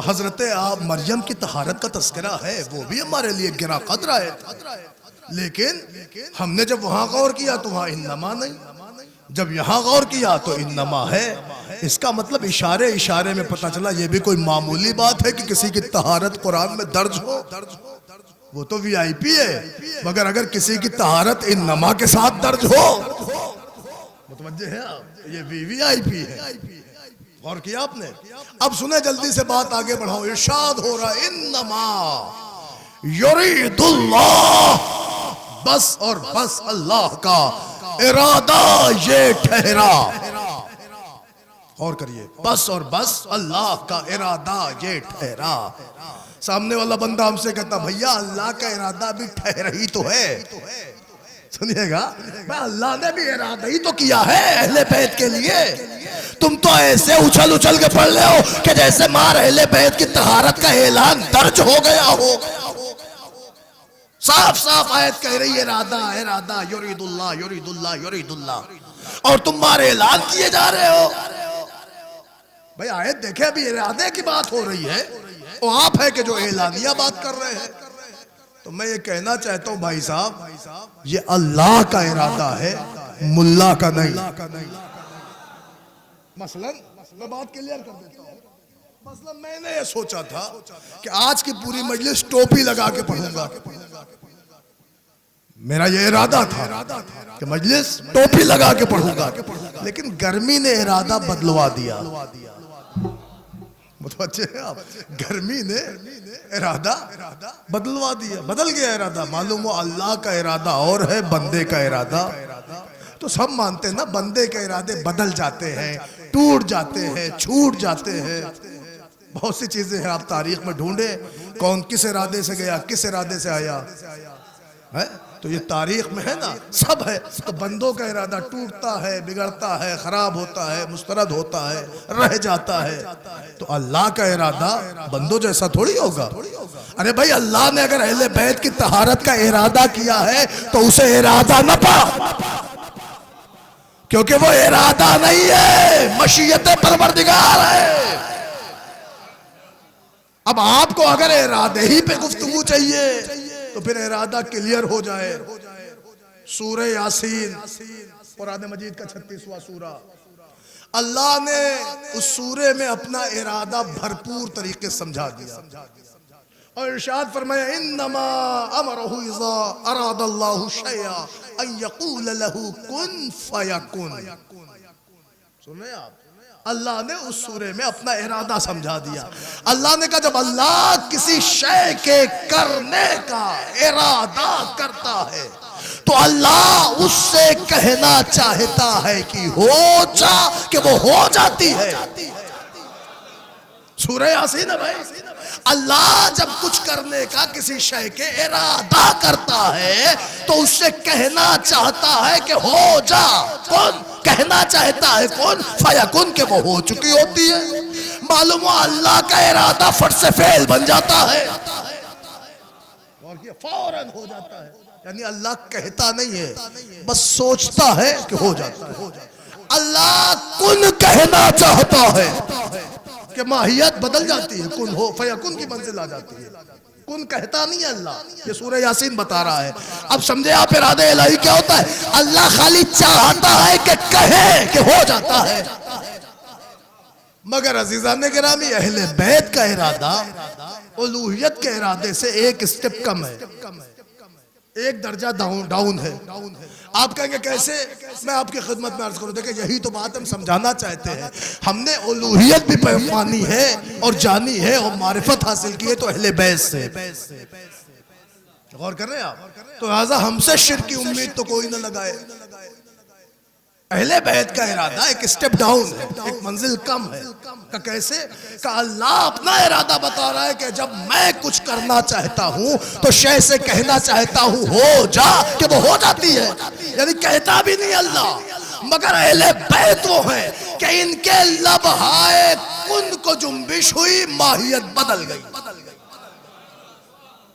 حضرت آپ مریم کی طہارت کا تذکرہ ہے، وہ بھی ہمارے لیے گرا قدر ہے، لیکن ہم نے جب وہاں غور کیا تو وہاں انما نہیں، جب یہاں غور کیا تو انما ہے۔ اس کا مطلب اشارے میں پتہ چلا یہ بھی کوئی معمولی بات ہے کہ کسی کی طہارت قرآن میں درج ہو، وہ تو وی آئی پی ہے، مگر اگر کسی کی طہارت انما کے ساتھ درج ہو، متوجہ ہے آپ، یہ وی آئی پی ہے۔ غور کیا آپ نے؟ اب سنیں جلدی سے بات آگے بڑھاؤ، ارشاد ہو رہا ہے انما یرید اللہ، بس اور بس اللہ کا ارادہ یہ ٹھہرا۔ غور کریے، بس اور بس اللہ کا ارادہ یہ ٹھہرا۔ سامنے والا بندہ ہم سے کہتا بھیا اللہ کا ارادہ بھی ٹھہرا ہی تو ہے، سنیے گا، اللہ نے بھی ارادہ ہی تو کیا ہے اہل بیت کے لیے۔ تم تو ایسے اچھل کے پڑھ لے ہو کہ جیسے مار اہل بیت کی طہارت کا اعلان درج ہو گیا ہو۔ صاف صاف آیت کہہ رہی ہے ارادہ یرید اللہ یرید اللہ یرید اللہ، اور تم مار اعلان کیے جا رہے ہو۔ بھئی آیت دیکھیں، ابھی ارادے کی بات ہو رہی ہے، وہ آپ ہے کہ جو اعلانیہ بات کر رہے ہیں۔ تو میں یہ کہنا چاہتا ہوں بھائی صاحب، یہ اللہ کا ارادہ ہے، ملا کا نہیں۔ مثلا میں بات کلیئر کر دیتا ہوں، مثلا میں نے یہ سوچا تھا کہ آج کی پوری مجلس ٹوپی لگا کے پڑھوں گا، میرا یہ ارادہ تھا کہ مجلس ٹوپی لگا کے پڑھوں گا، لیکن گرمی نے ارادہ بدلوا دیا۔ متوجہ ہیں آپ؟ گرمی نے ارادہ بدلوا دیا، بدل گیا ارادہ۔ معلوم ہو اللہ کا ارادہ اور ہے بندے کا ارادہ، تو سب مانتے ہیں نا بندے کے ارادے بدل جاتے ہیں، ٹوٹ جاتے ہیں، چھوٹ جاتے ہیں۔ بہت سی چیزیں ہیں، آپ تاریخ میں ڈھونڈیں کون کس ارادے سے گیا، کس ارادے سے آیا۔ ہے تو یہ تاریخ میں ہے نا، سب ہے. تو بندوں کا ارادہ ٹوٹتا ہے، بگڑتا ہے، خراب ہوتا ہے، مسترد ہوتا ہے، رہ جاتا ہے. تو اللہ کا ارادہ بندوں جیسا تھوڑی ہوگا. ارے بھائی اللہ نے اگر اہل بیت کی طہارت کا ارادہ کیا ہے تو اسے ارادہ نہ پا، کیونکہ وہ ارادہ نہیں ہے، مشیت پروردگار ہے. اب آپ کو اگر ارادے ہی پہ گفتگو چاہیے تو پھر ارادہ کلیئر ہو جائے. سورہ یاسین قرآن مجید کا 36واں سورہ، اللہ نے اس سورے میں اپنا ارادہ بھرپور طریقے سمجھا دیا اور ارشاد فرمایا انما امرہ اذا اراد اللہ شیئا ان یقول لہ کن فیکن. سنیں آپ، اللہ نے اس سورے میں اپنا ارادہ سمجھا دیا. اللہ نے کہا جب اللہ کسی شے کے کرنے کا ارادہ کرتا ہے تو اللہ اس سے کہنا چاہتا ہے کہ ہو جا، کہ وہ ہو جاتی ہے. سورہ یاسین ہے بھائی. اللہ جب کچھ کرنے کا کسی شے کے ارادہ کرتا ہے تو اس سے کہنا چاہتا ہے کہ ہو جا. کون کہنا چاہتا ہے؟ کون فیکن، کہ وہ ہو چکی ہوتی ہے. معلوم ہوا اللہ کا ارادہ فٹ سے فعل بن جاتا ہے اور یہ فوراً ہو جاتا ہے. یعنی اللہ کہتا نہیں ہے، بس سوچتا ہے کہ ہو جاتا ہے. اللہ کن کہنا چاہتا ہے کہ ماہیت بدل جاتی ہے، کن ہو فیکن کی منزل آ جاتی ہے. کن کہتا نہیں ہے اللہ، یہ سورہ یاسین بتا رہا ہے. اب سمجھے آپ ارادہ الہی کیا ہوتا ہے؟ اللہ خالی چاہتا ہے کہ کہے کہ ہو جاتا ہے. مگر عزیزان گرامی اہل بیت کا ارادہ الوہیت کے ارادے سے ایک سٹیپ کم ہے، ایک درجہ ڈاؤن ہے. آپ کہیں گے کیسے؟ میں آپ کی خدمت میں عرض کروں. دیکھیں یہی تو بات ہم سمجھانا چاہتے ہیں. ہم نے الوہیت بھی پانی ہے اور جانی ہے اور معرفت حاصل کی ہے تو اہل بیت سے. غور کر رہے ہیں آپ؟ تو لہذا ہم سے شرک کی امید تو کوئی نہ لگائے. اہل بیت کا ارادہ ایک سٹیپ ڈاؤن ہے، ایک منزل کم ہے. کہ کیسے؟ کہ اللہ اپنا ارادہ بتا رہا ہے کہ جب میں کچھ کرنا چاہتا ہوں تو شے سے کہنا چاہتا ہوں ہو جا، کہ وہ ہو جاتی ہے. یعنی کہتا بھی نہیں اللہ. مگر اہل بیت وہ ہیں کہ ان کے لبہائے کن کو جنبش ہوئی، ماہیت بدل گئی.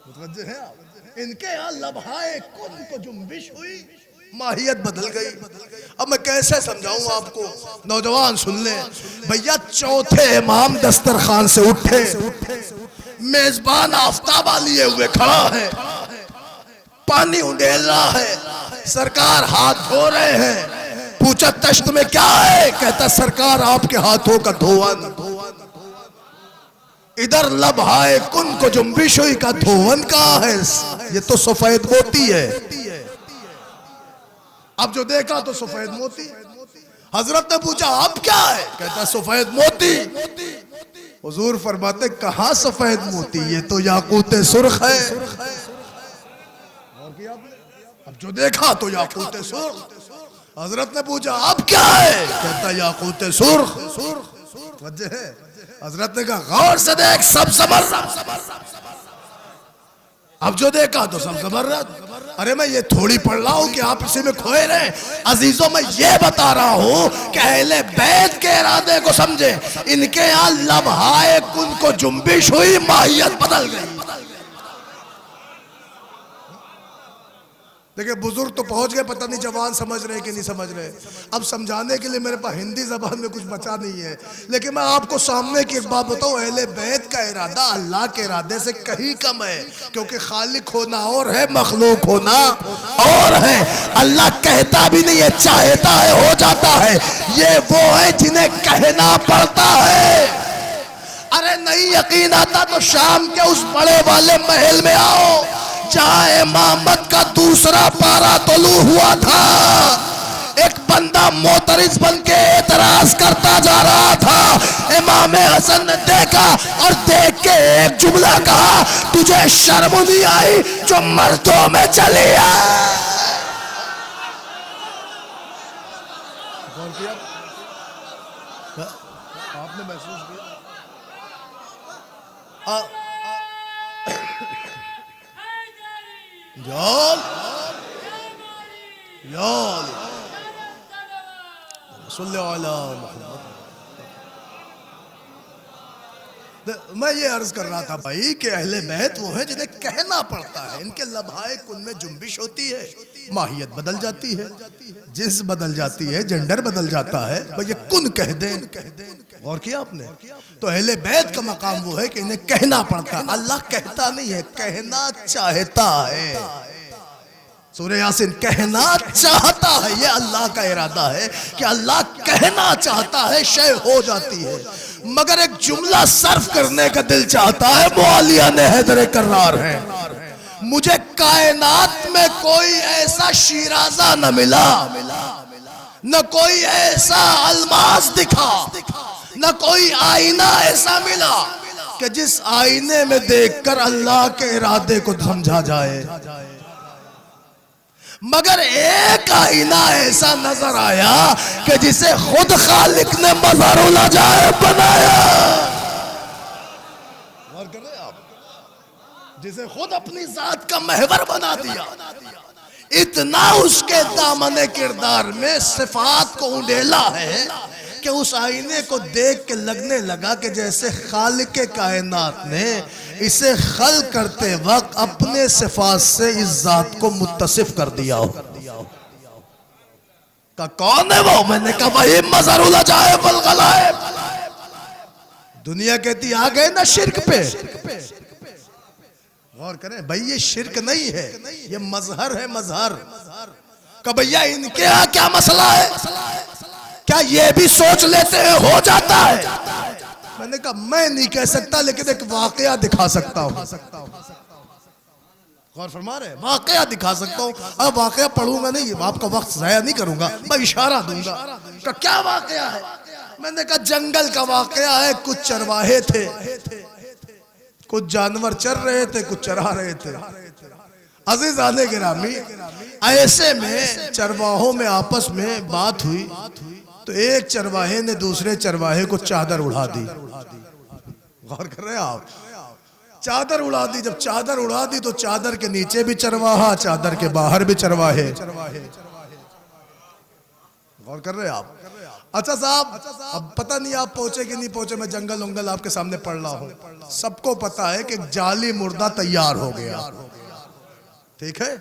متوجہ ہیں آپ؟ ان کے یہاں لبہائے کن کو جنبش ہوئی، ماہیت بدل گئی. اب میں کیسے سمجھاؤں آپ کو؟ نوجوان سن لیں بھیا. چوتھے امام دسترخوان سے اٹھے، میزبان آفتاب لیے ہوئے کھڑا ہے، پانی انڈیل رہا ہے، سرکار ہاتھ دھو رہے ہیں. پوچھا تشت میں کیا ہے؟ کہتا سرکار آپ کے ہاتھوں کا دھون. ادھر لبہائے کن کو جنبش ہوئی کا دھون کہاں ہے؟ یہ تو سفید موتی ہے. اب جو دیکھا تو سفید موتی. حضرت نے پوچھا اب کیا ہے؟ کہتا سفید موتی. حضور فرماتے کہاں سفید موتی، یہ تو یاقوت سرخ ہے. اب جو دیکھا تو یاقوت سرخ. حضرت نے پوچھا اب کیا ہے؟ کہتا یاقوت سرخ. وجہ ہے. حضرت نے کہا غور سے دیکھ، سب زبر. اب جو دیکھا تو سب زبرت. ارے میں یہ تھوڑی پڑھ رہا ہوں کہ آپ اسی میں کھوئے رہے. عزیزوں میں یہ بتا رہا ہوں کہ اہل بیت کے ارادے کو سمجھے. ان کے یہاں لبہائے کن کو جنبش ہوئی، ماہیت بدل گئی. دیکھیں بزرگ تو پہنچ گئے، پتہ نہیں جوان سمجھ رہے کہ نہیں سمجھ رہے. اب سمجھانے کے لیے میرے پاس ہندی زبان میں کچھ بچا نہیں ہے، لیکن میں آپ کو سامنے کی ایک بات بتاؤں. اہل بیت کا ارادہ اللہ کے ارادے سے کہیں کم ہے، کیونکہ خالق ہونا اور ہے، مخلوق ہونا اور ہے. اللہ کہتا بھی نہیں ہے، چاہتا ہے ہو جاتا ہے. یہ وہ ہے جنہیں کہنا پڑتا ہے. ارے نہیں یقین آتا تو شام کے اس بڑے والے محل میں آؤ جہاں امامت کا دوسرا پارا طلوع ہوا تھا. ایک بندہ معترض بن کے اعتراض کرتا جا رہا تھا. امام حسن نے دیکھا اور دیکھ کے ایک جملہ کہا تجھے شرم نہیں آئی جو مردوں میں چلی آئے. آپ نے محسوس کیا؟ جال یال صلی علی محمد. میں یہ عرض کر رہا تھا بھائی کہ اہل بیت وہ ہیں جنہیں کہنا پڑتا ہے. ان کے لبھائے کن میں جنبش ہوتی ہے, ماہیت بدل جاتی ہے, جنس بدل جاتی ہے, جنڈر بدل جاتا ہے. بھائی یہ کن کہہ دیں. غور کیا آپ نے؟ تو اہل بیت کا مقام وہ ہے کہ انہیں کہنا پڑتا ہے. اللہ کہتا نہیں ہے, کہنا چاہتا ہے. سورہ یاسین کہنا چاہتا ہے, یہ اللہ کا ارادہ ہے کہ اللہ کہنا چاہتا ہے, شے ہو جاتی ہے. مگر ایک جملہ صرف کرنے کا دل چاہتا ہے. معالیہ نے حیدر کرار ہے, مجھے کائنات میں کوئی ایسا شیرازہ نہ ملا, نہ کوئی ایسا الماس دکھا, نہ کوئی آئینہ ایسا ملا کہ جس آئینے میں دیکھ کر اللہ کے ارادے کو سمجھا جائے. مگر ایک آئینہ ایسا نظر آیا کہ جسے خود خالق نے مظہر العجائب بنایا. غور کر رہے ہیں آپ؟ جسے خود اپنی ذات کا محور بنا دیا. اتنا اس کے دامن کردار میں صفات کو انڈیلا ہے کہ اس آئینے کو دیکھ کے لگنے لگا کہ جیسے خالق کائنات نے اسے خلق کرتے وقت اپنے صفات سے اس ذات کو متصف کر دیا ہو. کہا کون ہے وہ؟ میں نے کہا وہی مظہر العجائب والغلائب. دنیا کہتی آ گئے نا شرک پہ. غور کریں بھائی, یہ شرک نہیں ہے, یہ مظہر ہے, مظہر. کہ بھیا ان کے ہاں کیا مسئلہ ہے, کیا یہ بھی سوچ لیتے ہیں ہو جاتا ہے؟ میں نے کہا میں نہیں کہہ سکتا, لیکن ایک واقعہ دکھا سکتا ہوں. غور فرما رہے ہیں, واقعہ دکھا سکتا ہوں. اب واقعہ پڑھوں گا نہیں, آپ کا وقت ضائع نہیں کروں گا, میں اشارہ دوں گا. کہ کیا واقعہ ہے؟ میں نے کہا جنگل کا واقعہ ہے. کچھ چرواہے تھے, کچھ جانور چر رہے تھے, کچھ چرا رہے تھے. عزیزان گرامی, ایسے میں چرواہوں میں آپس میں بات ہوئی تو ایک چرواہے نے دوسرے چرواہے کو چادر اڑا دی. غور کر رہے ہیں آپ؟ چادر اڑا دی. جب چادر اڑا دی تو چادر کے نیچے بھی چرواہا, چادر کے باہر بھی چرواہے. غور کر رہے ہیں آپ؟ اچھا صاحب, اب پتہ نہیں آپ پہنچے کہ نہیں پہنچے, میں جنگل انگل آپ کے سامنے پڑھ رہا ہوں. سب کو پتا ہے کہ جعلی مردہ تیار ہو گیا. ٹھیک ہے,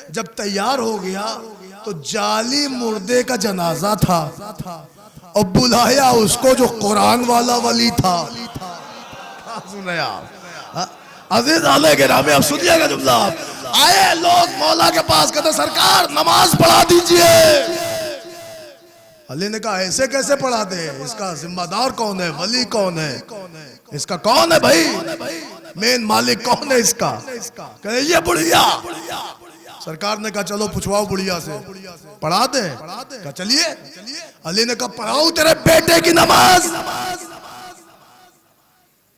جب تیار ہو گیا تو جعلی مردے کا جنازہ تھا, اور بلایا اس کو جو قرآن والا ولی تھا. سنیں آپ عزیز آلے گرامی, اب سنیے گا جملہ. آئے لوگ مولا کے پاس, کہتے سرکار نماز پڑھا دیجئے. علی نے کہا ایسے کیسے پڑھا دے, اس کا ذمہ دار کون ہے, ولی کون ہے, اس کا کون ہے بھائی, مین مالک کون ہے اس کا؟ کہتے یہ بڑھیا. سرکار نے کہا چلو پوچھواؤ بڑھیا سے, پڑھا دیں. کہا چلیے. علی نے کہا پڑھاؤ تیرے بیٹے کی نماز.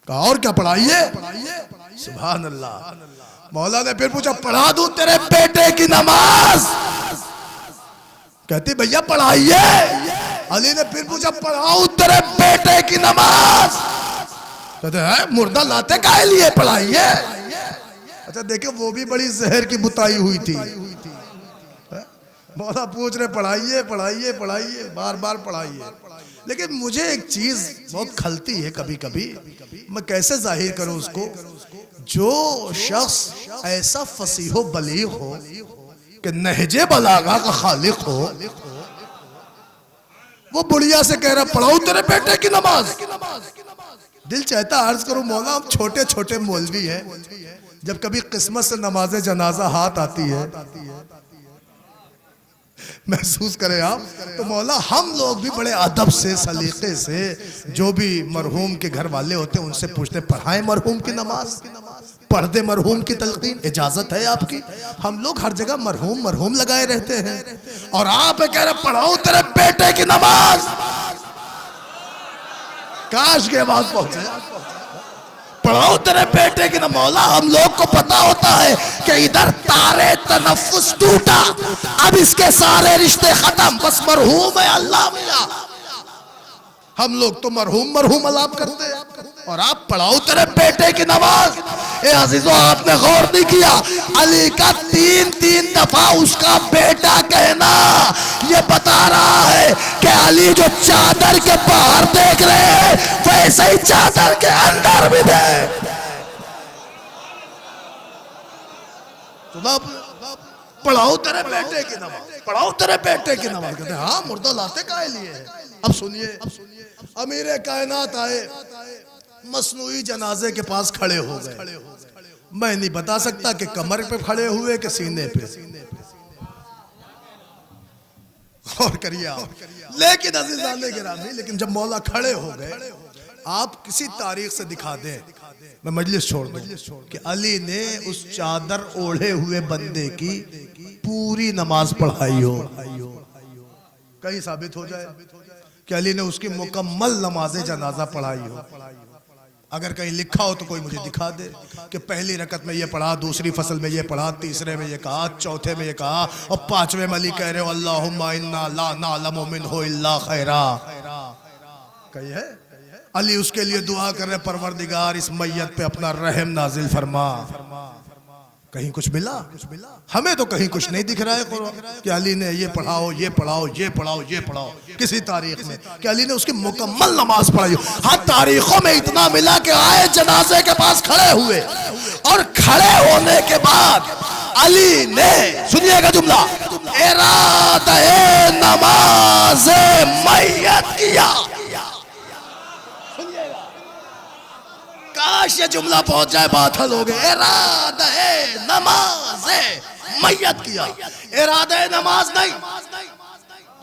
کہا اور کیا پڑھائیے؟ سبحان اللہ. مولا نے پھر پوچھا پڑھا دوں تیرے بیٹے کی نماز؟ کہتی بھیا پڑھائیے. علی نے پھر پوچھا پڑھاؤں تیرے بیٹے کی نماز؟ کہتے ہیں مردہ لاتے کائے لیے, پڑھائیے. اچھا دیکھیں وہ بھی بڑی زہر کی بتائی ہوئی تھی. مولا پوچھ رہے پڑھائیے پڑھائیے پڑھائیے, بار بار پڑھائیے. لیکن مجھے ایک چیز بہت کھلتی ہے کبھی کبھی, میں کیسے ظاہر کروں اس کو. جو شخص ایسا فصیح و بلیغ ہو کہ نہج بلاغہ کا خالق ہو, وہ بڑھیا سے کہہ رہا پڑھاؤں تیرے بیٹے کی نماز. دل چاہتا عرض کروں مولا ہم چھوٹے چھوٹے مولوی ہیں, جب کبھی قسمت سے نماز جنازہ ہاتھ آتی ہے, محسوس کریں آپ, تو مولا ہم لوگ بھی بڑے ادب سے سلیقے سے جو بھی مرحوم کے گھر والے ہوتے ہیں ان سے پوچھتے پڑھائیں مرحوم کی نماز, پڑھ دے مرحوم کی تلقین, اجازت ہے آپ کی؟ ہم لوگ ہر جگہ مرحوم مرحوم لگائے رہتے ہیں, اور آپ کہہ رہے پڑھاؤں تیرے بیٹے کی نماز. کاش کے بعد پہنچے, پڑھاؤ تیرے بیٹے کی نماز. مولا ہم لوگ کو پتا ہوتا ہے کہ ادھر تارے تنفس ٹوٹا, اب اس کے سارے رشتے ختم, بس مرحوم ہے اللہ ملا. ہم لوگ تو مرحوم مرحوم عذاب کرتے ہیں, اور آپ پڑھاؤ تیرے بیٹے کی نماز. اے عزیزو آپ نے غور نہیں کیا، علی کا تین دفعہ اس کا بیٹا کہنا یہ بتا رہا ہے کہ علی جو چادر کے باہر دیکھ رہے ہیں ویسے ہی چادر کے اندر بھی دیکھ. پڑھاؤ تیرے بیٹے کی نماز، پڑھاؤ تیرے بیٹے کی نماز. کہتے ہیں ہاں مردہ لاتے کائے لیے ہیں. اب سنیے، امیر کائنات آئے، مصنوعی جنازے کے پاس کھڑے ہو گئے. میں نہیں بتا سکتا کہ کمر پہ کھڑے ہوئے کہ سینے پہ. غور کریے آپ. لیکن عزیزان گرامی، لیکن جب مولا کھڑے ہو گئے، آپ کسی تاریخ سے دکھا دیں، میں مجلس چھوڑ دوں، کہ علی نے اس چادر اوڑھے ہوئے بندے کی پوری نماز پڑھائی ہو. کہیں ثابت ہو جائے کہ علی نے اس کی مکمل نماز جنازہ پڑھائی ہو. اگر کہیں لکھا ہو تو کوئی مجھے دکھا دے کہ پہلی رکعت میں یہ پڑھا، دوسری فصل میں یہ پڑھا، تیسرے میں یہ کہا، چوتھے میں یہ کہا، اور پانچویں میں علی کہہ رہے ہو اللہم انا لا نعلم منہ الا خیرا. کہیں ہے؟ علی اس کے لیے دعا کر رہے پروردگار اس میت پہ اپنا رحم نازل فرما. کہیں کچھ ملا؟ ہمیں تو کہیں کچھ نہیں دکھ رہا ہے قرآن کہ علی نے یہ پڑھاؤ، یہ پڑھاؤ، یہ پڑھاؤ، یہ پڑھاؤ. کسی تاریخ میں کہ علی نے اس کی مکمل نماز پڑھائی ہو. ہاں تاریخوں میں اتنا ملا کہ آئے جنازے کے پاس کھڑے ہوئے، اور کھڑے ہونے کے بعد علی نے، سنیے گا جملہ، ارادہ نماز میت کیا. کاش یہ جملہ پہنچ جائے بات حل ہو گئے. ارادہ نماز میت کیا. ارادہ نماز نہیں،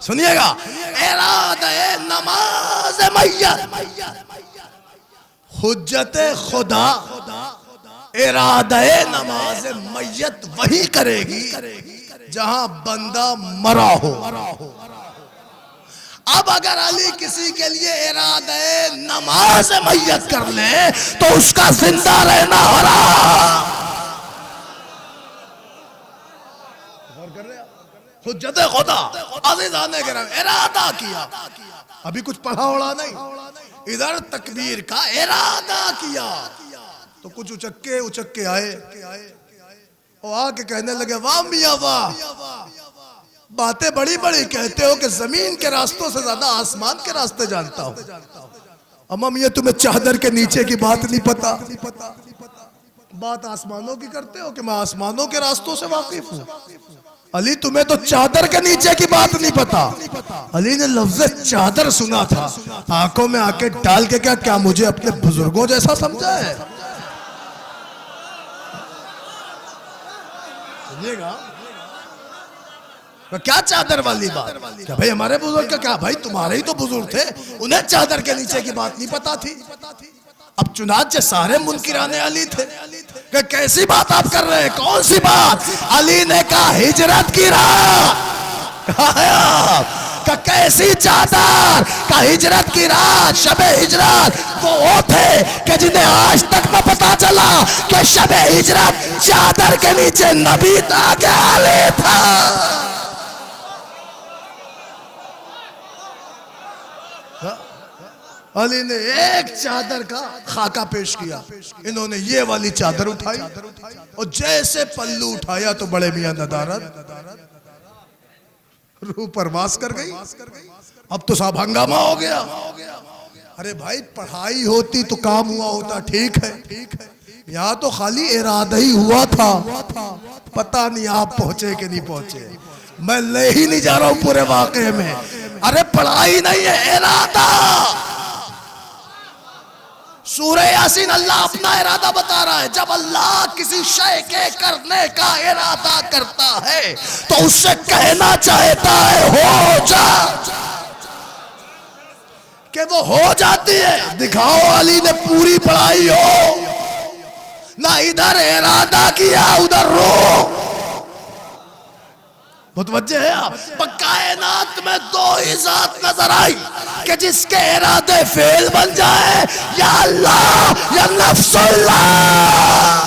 سنیے گا، ارادہ نماز میت. حجت خدا ارادہ نماز میت وہی کرے گی جہاں بندہ مرا ہو. اب اگر علی کسی کے لیے ارادہ نماز میت کر لے تو اس کا زندہ رہنا حرام. حجت خدا عزیزان گرامی، ارادہ کیا، ابھی کچھ پڑھا اڑا نہیں، ادھر تکبیر کا ارادہ کیا تو کچھ اچکے آئے اور آ کے کہنے لگے واہ میاں واہ، باتیں بڑی بڑی کہتے ہو کہ زمین کے راستوں سے زیادہ آسمان کے راستے جانتا ہوں. امام یہ تمہیں چادر کے نیچے کی بات نہیں پتا، بات آسمانوں کی کرتے ہو کہ میں آسمانوں کے راستوں سے واقف ہوں. علی تمہیں تو چادر کے نیچے کی بات نہیں پتا. علی نے لفظ چادر سنا تھا، آنکھوں میں آنکھیں ڈال کے کیا مجھے اپنے بزرگوں جیسا سمجھا ہے؟ سنیے گا کیا چادر والی بات، کیا بھائی ہمارے بزرگ کا کیا، بھائی تمہارے ہی تو بزرگ تھے، انہیں چادر کے نیچے کی بات نہیں پتا تھی. اب چنانچہ سارے منکران علی تھے کہ کیسی بات آپ کر رہے ہیں، کون سی بات؟ علی نے کہا ہجرت کی راہ. کہ کیسی چادر؟ کہ ہجرت کی رات، شب ہجرت. وہ تھے کہ جنہیں آج تک نہ پتا چلا کہ شب ہجرت چادر کے نیچے نبی تھا کہ علی تھا. علی نے ایک چادر کا خاکہ پیش کیا، انہوں نے یہ والی چادر اٹھائی اور جیسے پلو اٹھایا تو بڑے میاں ندارت روح پرواز کر گئی. اب تو صاحب ہنگامہ ہو گیا. ارے بھائی پڑھائی ہوتی تو کام ہوا ہوتا، ٹھیک ہے، یہاں تو خالی ارادہ ہی ہوا تھا. پتہ نہیں آپ پہنچے کہ نہیں پہنچے، میں لے ہی نہیں جا رہا ہوں پورے واقعے میں. ارے پڑھائی نہیں ہے، ارادہ. سورہ یاسین اللہ اپنا ارادہ بتا رہا ہے. جب اللہ کسی شے کے کرنے کا ارادہ کرتا ہے تو اس سے کہنا چاہتا ہے ہو جا، کہ وہ ہو جاتی ہے. دکھاؤ علی نے پوری پڑھائی ہو، نہ ادھر ارادہ کیا ادھر روح. متوجہ ہے آپ؟ کائنات میں دو ہی ذات نظر آئی کہ جس کے ارادے فعل بن جائے، یا اللہ یا نفس اللہ.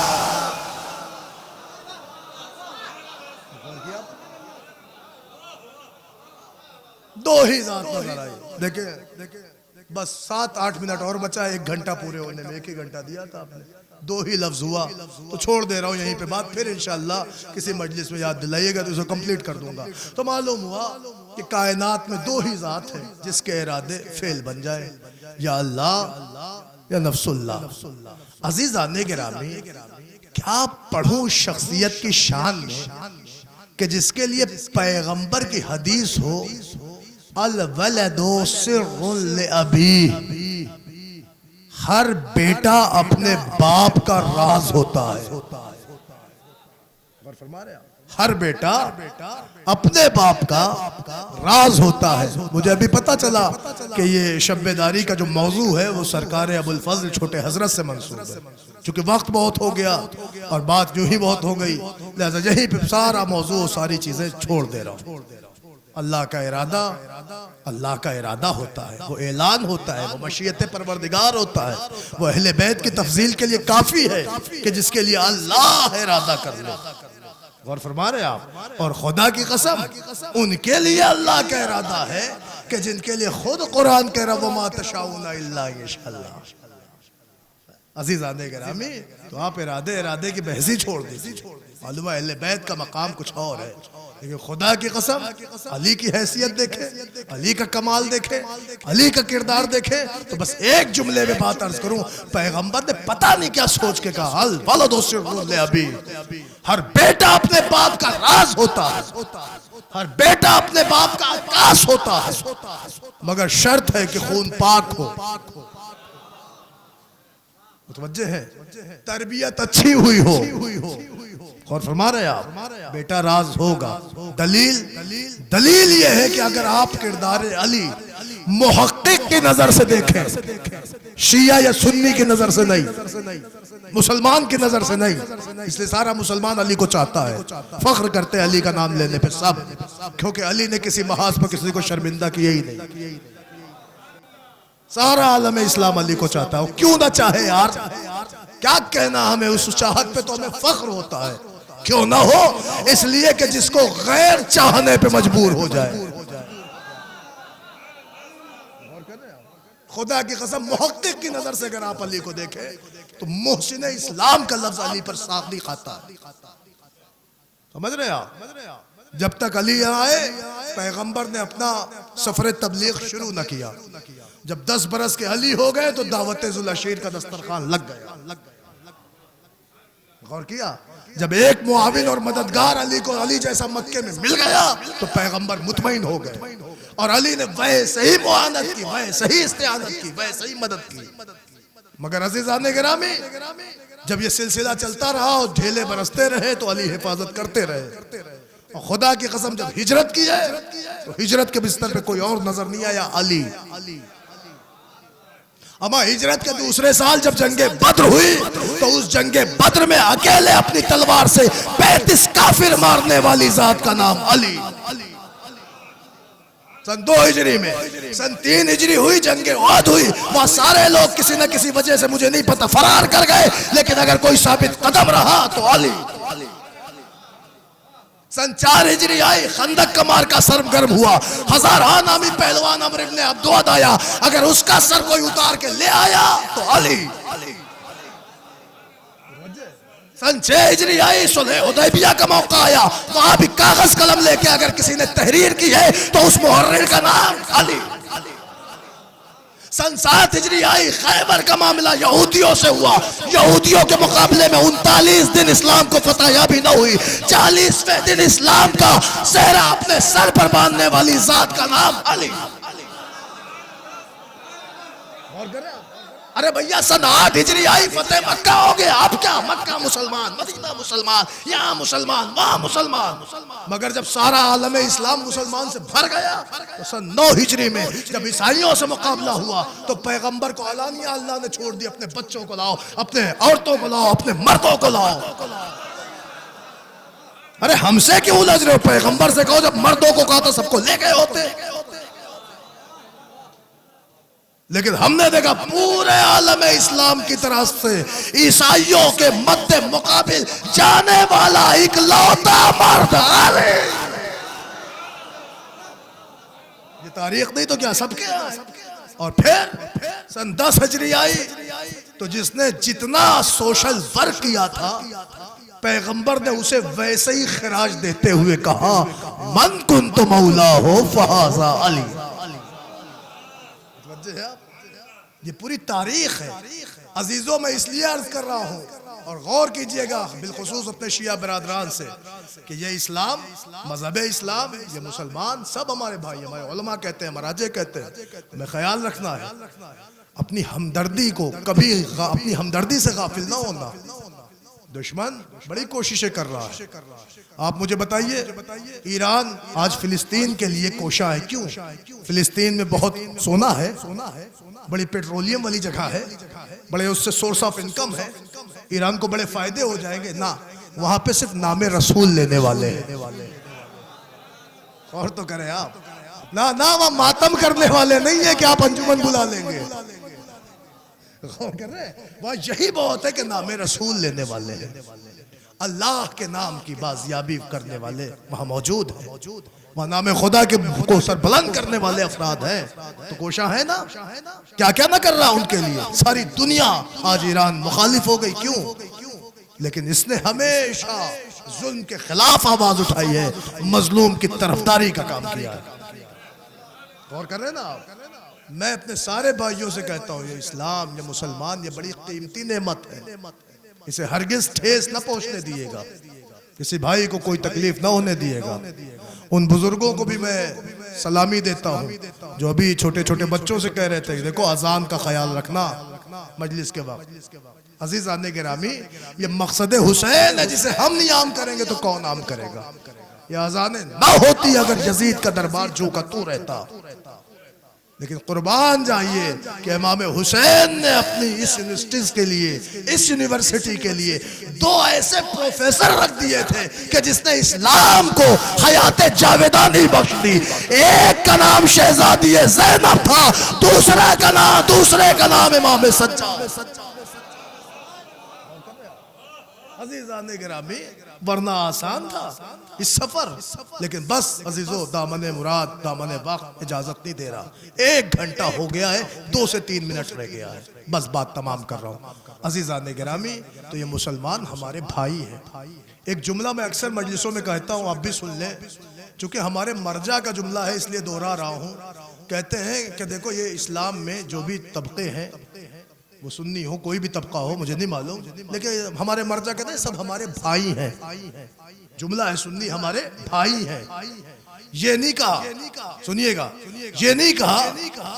دو ہی ذات نظر آئی. دیکھیں بس 7-8 منٹ اور بچا، 1 گھنٹہ پورے ہونے میں، 1 ہی گھنٹہ دیا تھا آپ نے، 2 ہی لفظ ہوا تو چھوڑ دے رہا ہوں یہیں پہ بات، پھر انشاءاللہ کسی مجلس میں یاد دلائیے گا تو اسے کمپلیٹ کر دوں گا۔ تو معلوم ہوا کہ کائنات میں 2 ہی ذات ہیں جس کے ارادے فعل بن جائے، یا اللہ یا نفس اللہ۔ عزیزان گرامی، کیا پڑھوں اس شخصیت کی شان میں کہ جس کے لیے پیغمبر کی حدیث ہو، الولد سر لأبیہ، ہر بیٹا اپنے باپ کا راز ہوتا ہے۔ ہر بیٹا اپنے باپ کا راز ہوتا ہے۔ مجھے ابھی پتا چلا کہ یہ شب بیداری کا جو موضوع ہے وہ سرکار ابو الفضل چھوٹے حضرت سے منسوب ہے، چونکہ وقت بہت ہو گیا اور بات جو ہی بہت ہو گئی، لہذا یہیں پہ سارا موضوع ساری چیزیں چھوڑ دے رہا ہوں۔ اللہ کا ارادہ ہوتا ہے، وہ اعلان ہوتا ہے، وہ مشیت پروردگار ہوتا ہے، وہ اہل بیت کی تفضیل کے لیے کافی ہے کہ جس کے لیے اللہ ارادہ کر لے۔ غور فرما رہے آپ؟ اور خدا کی قسم ان کے لیے اللہ کا ارادہ ہے کہ جن کے لیے خود قرآن کہہ رہا وَمَا تَشَاءُونَ إِلَّا أَن يَشَاءَ اللَّهُ۔ عزیزان گرامی، تو آپ ارادے کی بحثی چھوڑ دیجیے، معلوم ہے اہل بیت کا مقام کچھ اور ہے، لیکن خدا کی قسم علی کی حیثیت دیکھے، علی کا کمال دیکھے، علی کا کردار دیکھے، تو بس ایک جملے میں بات عرض کروں، پیغمبر نے پتہ نہیں کیا سوچ کے کہا الولد سر لأبیہ، ہر بیٹا اپنے باپ کا راز ہوتا ہے، ہر بیٹا اپنے باپ کا عکاس ہوتا ہے، مگر شرط ہے کہ خون پاک ہو۔ متوجہ ہے؟ تربیت اچھی ہوئی ہو۔ غور فرما رہے آپ؟ بیٹا راز ہوگا۔ دلیل یہ ہے کہ اگر آپ کردار علی محقق کی نظر سے دیکھیں، شیعہ یا سنی کی نظر سے نہیں، مسلمان کی نظر سے نہیں، اس لئے سارا مسلمان علی کو چاہتا ہے، فخر کرتے علی کا نام لینے پہ سب، کیونکہ علی نے کسی محاذ پر کسی کو شرمندہ کیا ہی نہیں۔ سارا عالم اسلام علی کو چاہتا ہے، کیوں نہ چاہے یار، کیا کہنا ہمیں اس چاہت پہ، تو ہمیں فخر ہوتا ہے، کیوں نہ ہو، اس لیے کہ جس کو غیر چاہنے پہ مجبور ہو جائے۔ خدا کی قسم محقق کی نظر سے اگر آپ علی کو دیکھیں تو محسن اسلام کا لفظ علی پر صادق آتا ہے۔ سمجھ رہے آپ؟ جب تک علی آئے پیغمبر نے اپنا سفر تبلیغ شروع نہ کیا، جب 10 برس کے علی ہو گئے تو دعوت ذوالعشیر کا دسترخوان لگ گیا۔ غور کیا؟ جب ایک معاون اور مددگار علی کو علی جیسا مکے میں مل گیا تو پیغمبر مطمئن ہو گئے، اور علی نے ویسے ہی معاونت کی، ویسے ہی استعانت کی، ویسے ہی مدد کی۔ مگر عزیزان گرامی، جب یہ سلسلہ چلتا رہا اور ڈھیلے برستے رہے تو علی حفاظت کرتے رہے، اور خدا کی قسم جب ہجرت کی ہے تو ہجرت کے بستر پہ کوئی اور نظر نہیں آیا، علی۔ اما ہجرت کے دوسرے سال جب جنگ بدر ہوئی تو اس جنگ بدر میں اکیلے اپنی تلوار سے 35 کافر مارنے والی ذات کا نام علی۔ سن 2 ہجری میں، سن 3 ہجری ہوئی جنگ احد ہوئی، وہاں سارے لوگ کسی نہ کسی وجہ سے مجھے نہیں پتا فرار کر گئے، لیکن اگر کوئی ثابت قدم رہا تو علی۔ سن 4 ہجری آئی، خندق کا مارکہ سرم گرم ہوا، ہزارہ نامی پہلوان عمر ابن عبدود آیا، اگر اس کا سر کوئی اتار کے لے آیا تو علی۔ سن 6 ہجری آئی، صلح حدیبیہ کا موقع آیا، وہاں بھی کاغذ قلم لے کے اگر کسی نے تحریر کی ہے تو اس محرر کا نام علی۔ سن 7 ہجری آئی، خیبر کا معاملہ یہودیوں سے ہوا، یہودیوں کے مقابلے میں 39 دن اسلام کو فتح یابی نہ ہوئی، 40ویں دن اسلام کا صحرا اپنے سر پر باندھنے والی ذات کا نام علی۔ ارے بھیا سن 8 ہجری آئی، فتح مکہ ہو گیا، اب کیا، مکہ مسلمان، مدینہ مسلمان، یہاں مسلمان، وہاں مسلمان، مگر جب سارا عالم اسلام مسلمان سے بھر گیا تو سن 9 ہجری میں جب عیسائیوں سے مقابلہ ہوا تو پیغمبر کو علانیہ اللہ نے چھوڑ دی، اپنے بچوں کو لاؤ، اپنے عورتوں کو لاؤ، اپنے مردوں کو لاؤ۔ ارے ہم سے کیوں لج رہے ہو؟ پیغمبر سے کہو جب مردوں کو کہا تھا سب کو لے گئے ہوتے، لیکن ہم نے دیکھا پورے عالم اسلام کی طرف سے عیسائیوں کے مد مقابل جانے والا اکلوتا مرد علی۔ یہ تاریخ نہیں تو کیا سب کے اور پھر سن 10 ہجری آئی تو جس نے جتنا سوشل ورک کیا تھا پیغمبر نے اسے ویسے ہی خراج دیتے ہوئے کہا من کنت مولا ہو فہذا علی. یہ پوری تاریخ ہے عزیزوں. میں اس لیے عرض کر رہا ہوں اور غور کیجئے گا بالخصوص اپنے شیعہ برادران سے کہ یہ اسلام، مذہب اسلام، یہ مسلمان سب ہمارے بھائی، ہمارے علماء کہتے ہیں، مراجع کہتے ہیں. ہمیں خیال رکھنا ہے اپنی ہمدردی کو، کبھی اپنی ہمدردی سے غافل نہ ہونا. دشمن بڑی کوششیں کر رہا ہے. آپ مجھے بتائیے ایران آج فلسطین کے لیے کوشاں ہے. کیوں؟ فلسطین میں بہت سونا ہے، بڑی پیٹرولیم والی جگہ ہے، بڑے اس سے سورس آف انکم ہے، ایران کو بڑے فائدے ہو جائیں گے. نہ، وہاں پہ صرف نام رسول لینے والے ہیں. اور تو کریں آپ نہ وہاں ماتم کرنے والے نہیں ہیں کہ آپ انجمن بلا لیں گے. غور کر رہے ہیں وہاں یہی بہت ہے کہ نام رسول لینے والے ہیں، اللہ کے نام کی بازیابی کرنے والے وہاں موجود ہیں، وہاں نام خدا کے کو سر بلند کرنے والے افراد ہیں. تو کوشاں ہے نا، کیا کیا نہ کر رہا ان کے لیے. ساری دنیا آج ایران مخالف ہو گئی. کیوں؟ لیکن اس نے ہمیشہ ظلم کے خلاف آواز اٹھائی ہے، مظلوم کی طرفداری کا کام کیا ہے. غور کر رہے ہیں نا آپ. میں اپنے سارے بھائیوں سے کہتا ہوں یہ اسلام، یہ مسلمان، یہ بڑی قیمتی نعمت ہے. اسے ہرگز ٹھیس نہ پہنچنے دیے گا، کسی بھائی کو کوئی تکلیف نہ ہونے دیے گا. ان بزرگوں کو بھی میں سلامی دیتا ہوں جو ابھی چھوٹے چھوٹے بچوں سے کہہ رہے تھے دیکھو اذان کا خیال رکھنا مجلس کے وقت. عزیزان گرامی، یہ مقصد حسین ہے جسے ہم نہیں عام کریں گے تو کون عام کرے گا. یہ اذانیں نہ ہوتی اگر یزید کا دربار جو کا تو رہتا. لیکن قربان جائیے کہ امام حسین نے اپنی اس انسٹیٹیوٹ کے لیے، اس یونیورسٹی کے لیے 2 ایسے پروفیسر رکھ دیے تھے کہ جس نے اسلام کو حیات جاویدانی بخش دی. ایک کا نام شہزادی زینب تھا، دوسرے کا نام امام سجاد. عزیزان گرامی، ورنہ آسان تھا اس سفر. لیکن بس عزیزو، دامن مراد، دامن وقت اجازت نہیں دے رہا. 1 گھنٹہ ہو گیا ہے، 2 سے 3 منٹ رہ گیا ہے. بس بات تمام کر رہا ہوں. عزیزان گرامی، تو یہ مسلمان ہمارے بھائی ہیں. ایک جملہ میں اکثر مجلسوں میں کہتا ہوں، آپ بھی سن لیں، چونکہ ہمارے مرجع کا جملہ ہے اس لیے دوہرا رہا ہوں. کہتے ہیں کہ دیکھو یہ اسلام میں جو بھی طبقے ہیں، وہ سنی ہو کوئی بھی طبقہ ہو مجھے نہیں معلوم، لیکن ہمارے مرجع کہتے ہیں سب ہمارے بھائی ہیں. جملہ ہے سنی ہمارے بھائی ہیں. یہ نہیں کہا، سنیے گا، یہ نہیں کہا،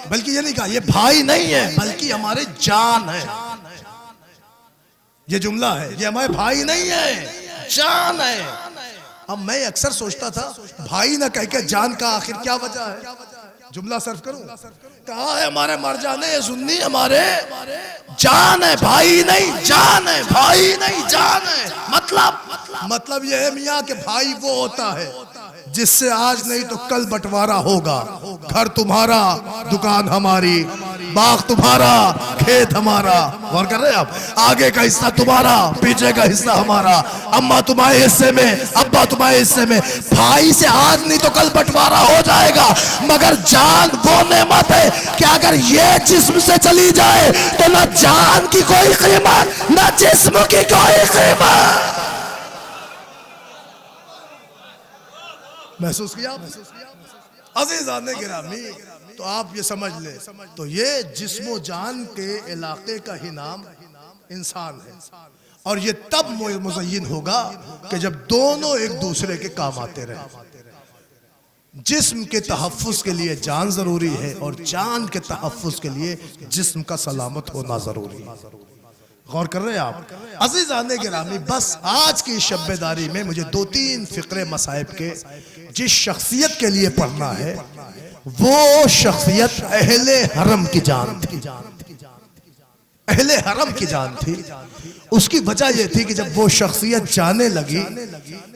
بلکہ یہ نہیں کہا یہ بھائی نہیں ہے بلکہ ہمارے جان ہے. یہ جملہ ہے، یہ ہمارے بھائی نہیں ہے، جان ہے. اب میں اکثر سوچتا تھا بھائی نہ کہہ کے جان کا آخر کیا وجہ ہے. جملہ صرف کروں، کہا ہے ہمارے مرجع نے یہ سنی ہمارے جان ہے، بھائی نہیں جان ہے، بھائی نہیں جان ہے. مطلب یہ ہے میاں کہ بھائی وہ ہوتا ہے جس سے آج نہیں تو کل بٹوارا ہوگا. گھر تمہارا، دکان ہماری، باغ تمہارا، کھیت ہمارا. غور کر رہے ہیں آپ، آگے کا حصہ تمہارا، پیچھے کا حصہ ہمارا. اماں تمہارے حصے میں، ابا تمہارے حصے میں. بھائی سے آج نہیں تو کل بٹوارا ہو جائے گا. مگر جان وہ نعمت ہے کہ اگر یہ جسم سے چلی جائے تو نہ جان کی کوئی قیمت، نہ جسم کی کوئی قیمت. محسوس کیا عزیزان گرامی؟ تو آپ یہ سمجھ لیں تو یہ جسم و جان کے علاقے کا ہی نام انسان ہے. اور یہ تب مزین ہوگا کہ جب دونوں ایک دوسرے کے کام آتے رہے. جسم کے تحفظ کے لیے جان ضروری ہے اور جان کے تحفظ کے لیے جسم کا سلامت ہونا ضروری ہے. غور کر رہے ہیں آپ عزیزان گرامی؟ بس آج کی شب بیداری میں مجھے 2-3 فقرے مصائب کے جس شخصیت کے لیے پڑھنا ہے وہ شخصیت اہل حرم کی جان تھی. اہل حرم کی جان تھی. اس کی وجہ یہ تھی کہ جب وہ شخصیت جانے لگی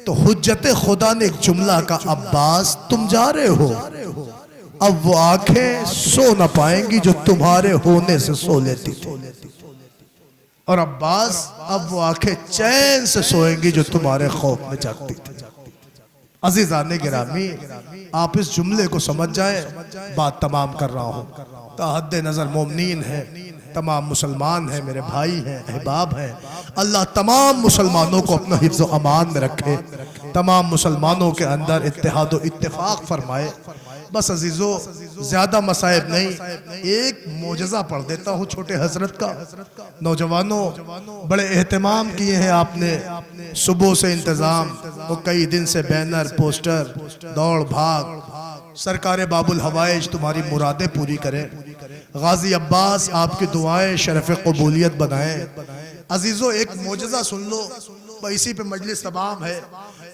تو حجت خدا نے ایک جملہ کا، عباس تم جا رہے ہو، اب وہ آنکھیں سو نہ پائیں گی جو تمہارے ہونے سے سو لیتی تھی. اور عباس اب وہ آنکھیں چین سے سوئیں گی جو تمہارے خوف میں جاگتی تھی. عزیزان گرامی، آپ اس جملے کو سمجھ جائیں، بات تمام کر رہا ہوں. تا حد نظر مومنین ہیں، تمام مسلمان ہیں، میرے بھائی ہیں، احباب ہیں۔ اللہ تمام مسلمانوں کو اپنا حفظ و امان میں رکھے، تمام مسلمانوں کے اندر اتحاد و اتفاق فرمائے۔ بس عزیزو زیادہ مصائب نہیں، ایک معجزہ پڑھ دیتا ہوں چھوٹے حضرت کا۔ نوجوانوں بڑے اہتمام کیے ہیں آپ نے، صبح سے انتظام، وہ کئی دن سے بینر پوسٹر دوڑ بھاگ۔ سرکار باب الحوائج تمہاری مرادیں پوری کریں، غازی عباس آپ کی دعائیں شرف قبولیت بنائیں۔ عزیزو ایک معجزہ سن لو، اسی پہ مجلس تمام ہے۔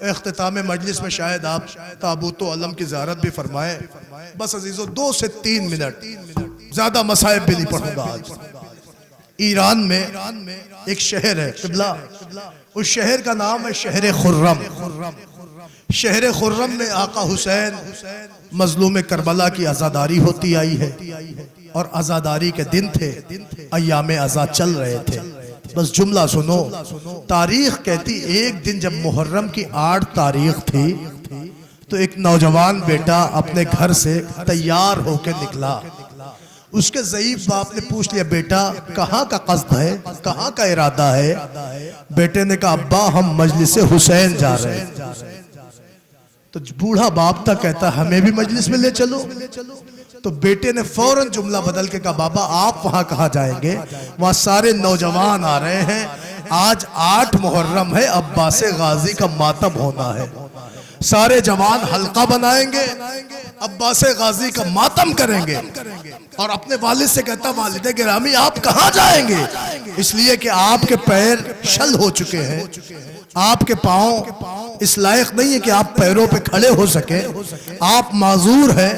اختتام مجلس میں شاید آپ تابوت و علم کی زیارت بھی فرمائیں۔ بس عزیزو 2 سے 3 منٹ، زیادہ مصائب بھی نہیں پڑھوں گا آج۔ ایران میں ایک شہر ہے قبلہ، اس شہر کا نام ہے شہر خرم۔ شہر خرم میں آقا حسین مظلوم کربلا کی عزاداری ہوتی آئی ہے، اور عزاداری کے دن تھے، ایام عزا چل رہے تھے۔ بس جملہ سنو، تاریخ کہتی ایک دن جب محرم کی 8 تاریخ تھی تو ایک نوجوان بیٹا اپنے گھر سے تیار ہو کے نکلا۔ اس کے ضعیف باپ نے پوچھ لیا، بیٹا کہاں کا قصد ہے، کہاں کا ارادہ ہے؟ بیٹے نے کہا، ابا ہم مجلس حسین جا رہے ہیں۔ تو بوڑھا باپ تھا، کہتا ہمیں بھی مجلس میں لے چلو۔ تو بیٹے نے فوراً جملہ بدل کے کہا، بابا آپ وہاں کہاں جائیں گے، وہاں سارے نوجوان آ رہے ہیں، آج 8 محرم ہے، عباس غازی کا ماتم ہونا ہے، سارے جوان حلقہ بنائیں گے، عباس غازی کا ماتم کریں گے۔ اور اپنے والد سے کہتا، والد گرامی آپ کہاں جائیں گے؟ اس لیے کہ آپ کے پیر شل ہو چکے ہیں، آپ کے پاؤں اس لائق نہیں ہے کہ آپ پیروں پہ کھڑے ہو سکیں، آپ معذور ہیں،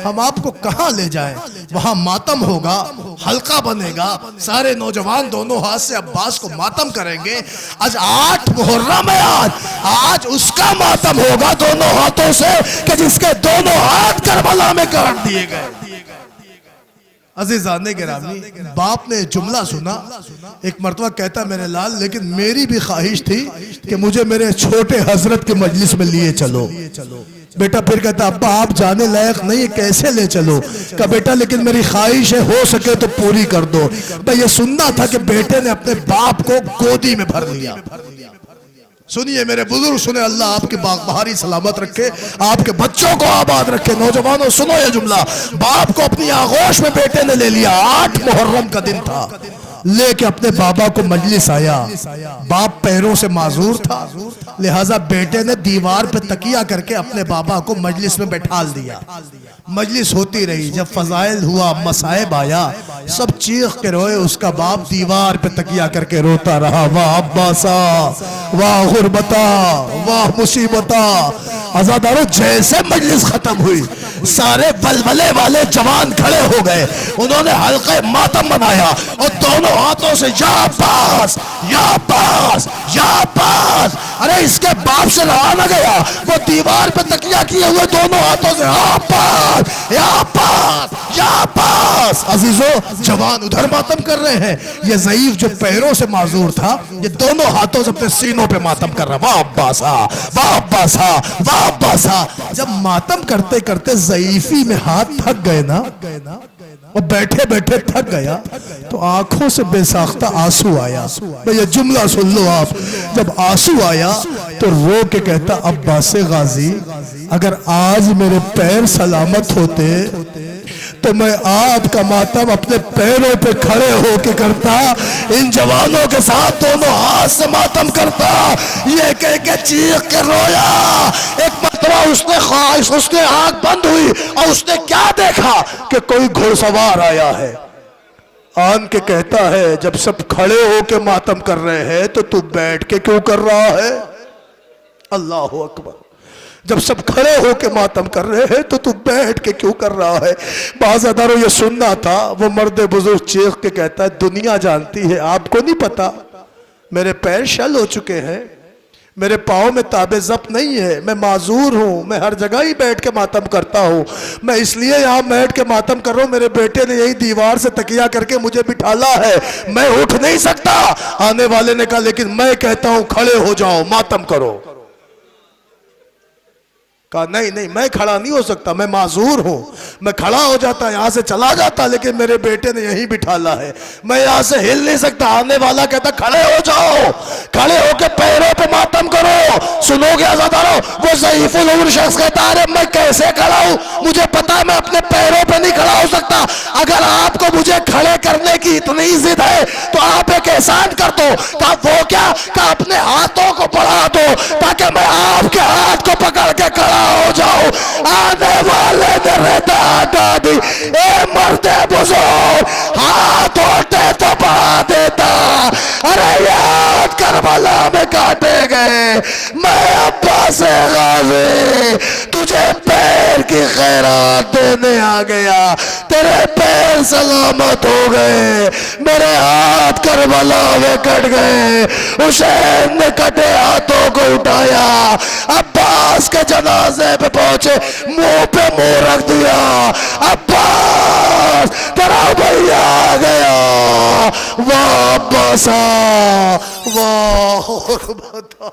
ہم آپ کو کہاں لے جائیں؟ وہاں ماتم ہوگا، حلقہ بنے گا، سارے نوجوان دونوں ہاتھ سے عباس کو ماتم کریں گے۔ آج 8 محرم ہے، آج اس کا ماتم ہوگا دونوں ہاتھوں سے کہ جس کے دونوں ہاتھ کربلا میں کاٹ دیے گئے۔ عزیزان گرامی، باپ نے جملہ سنا، ایک مرتبہ کہتا میرے لال لیکن میری بھی خواہش تھی کہ مجھے میرے چھوٹے حضرت کے مجلس میں لیے چلو۔ بیٹا پھر کہتا ابا آپ جانے لائق نہیں، کیسے لے چلو؟ کہا بیٹا لیکن میری خواہش ہے، ہو سکے تو پوری کر دو۔ یہ سننا تھا کہ بیٹے نے اپنے باپ کو گودی میں بھر لیا۔ سنیے میرے بزرگ، سنیں، اللہ آپ کی باغ بہاری سلامت رکھے، آپ کے بچوں کو آباد رکھے۔ نوجوانوں سنو یہ جملہ، باپ کو اپنی آغوش میں بیٹے نے لے لیا، 8 محرم کا دن تھا، لے کے اپنے بابا کو مجلس آیا۔ باپ پیروں سے معذور تھا، لہٰذا بیٹے نے دیوار پہ تکیہ کر کے اپنے بابا کو مجلس میں بیٹھال دیا۔ مجلس ہوتی رہی، جب فضائل ہوا، مصائب آیا، سب چیخ کے روئے، اس کا باپ دیوار پہ تکیہ کر کے روتا رہا، واہ عباسا، واہ غربتا، واہ مصیبتا۔ عزاداروں جیسے مجلس ختم ہوئی، سارے ولولے والے جوان کھڑے ہو گئے، انہوں نے حلقہ ماتم بنایا اور دونوں ہاتھوں سے یا عباس، یا عباس، یا عباس۔ ارے اس کے باپ سے رہا نہ گیا، وہ دیوار پہ تکیہ کیے ہوئے دونوں ہاتھوں سے یا عباس، یا عباس، یا عباس۔ عزیزو جوان ادھر ماتم کر رہے ہیں، یہ ضعیف جو پیروں سے معذور تھا یہ دونوں ہاتھوں سے اپنے سینوں پہ ماتم کر رہا، واہ عباسا، واہ عباسا، واہ عباسا۔ جب ماتم کرتے کرتے ضعیفی میں ہاتھ تھک گئے نا، اور بیٹھے بیٹھے تھک گیا تو آنکھوں سے بے ساختہ آنسو آیا۔ یہ جملہ سن لو آپ، جب آنسو آیا تو رو کے کہتا عباس غازی اگر آج میرے پیر سلامت ہوتے تو میں آپ کا ماتم اپنے پیروں پہ کھڑے ہو کے کرتا، ان جوانوں کے ساتھ دونوں ہاتھ سے ماتم کرتا۔ یہ کہہ کے چیخ کے رویا۔ ایک مرتبہ اس نے آنکھ بند ہوئی اور اس نے کیا دیکھا کہ کوئی گھڑ سوار آیا ہے، آن کے کہتا ہے جب سب کھڑے ہو کے ماتم کر رہے ہیں تو تو بیٹھ کے کیوں کر رہا ہے؟ اللہ اکبر، جب سب کھڑے ہو کے ماتم کر رہے ہیں تو تو بیٹھ کے کیوں کر رہا ہے؟ بازاداروں یہ سننا تھا، وہ مرد بزرگ چیخ کے کہتا ہے دنیا جانتی ہے، آپ کو نہیں پتا، میرے پیر شل ہو چکے ہیں، میرے پاؤں میں تاب ضبط نہیں ہے، میں معذور ہوں، میں ہر جگہ ہی بیٹھ کے ماتم کرتا ہوں، میں اس لیے یہاں بیٹھ کے ماتم کر رہا ہوں، میرے بیٹے نے یہی دیوار سے تکیہ کر کے مجھے بٹھالا ہے، میں اٹھ نہیں سکتا۔ آنے والے نے کہا لیکن میں کہتا ہوں کھڑے ہو جاؤ ماتم کرو۔ کہا نہیں میں کھڑا نہیں ہو سکتا، میں معذور ہوں، میں کھڑا ہو جاتا یہاں سے چلا جاتا لیکن میرے بیٹے نے یہیں بٹھالا ہے، میں یہاں سے ہل نہیں سکتا۔ آنے والا کہتا کھڑے ہو جاؤ، کھڑے ہو کے پیروں پہ ماتم کرو۔ سنو گے عزادارو، وہ ضعیف العمر شخص کہتا ہے میں کیسے کھڑا ہوں، مجھے پتا ہے میں اپنے پیروں پہ نہیں کھڑا ہو سکتا، اگر آپ کو مجھے کھڑے کرنے کی اتنی ضد ہے تو آپ ایک احسان کر دو۔ کہا وہ کیا؟ کہا اپنے ہاتھوں کو بڑھا دو تاکہ میں آپ کے ہاتھ کو پکڑ کے کھڑا ہو جاؤں۔ آنے والے نے رہتا ہٹا دی، اے مرد بزرگ ہاتھ ہوتے تو بڑھا دیتا۔ ارے یاد کربلا میں کاٹے گئے، میں عباس غازی تجھے پیر کی خیرات دینے آ گیا، تیرے پیر سلامت ہو گئے، میرے ہاتھ کربلا میں کٹ گئے۔ حسین نے کٹے ہاتھوں کو اٹھایا، عباس کے جنازے پہ پہنچے، منہ پہ منہ رکھ دیا، عباس تیرا بھیا آ گیا۔ واہ عباسا، واہ بتا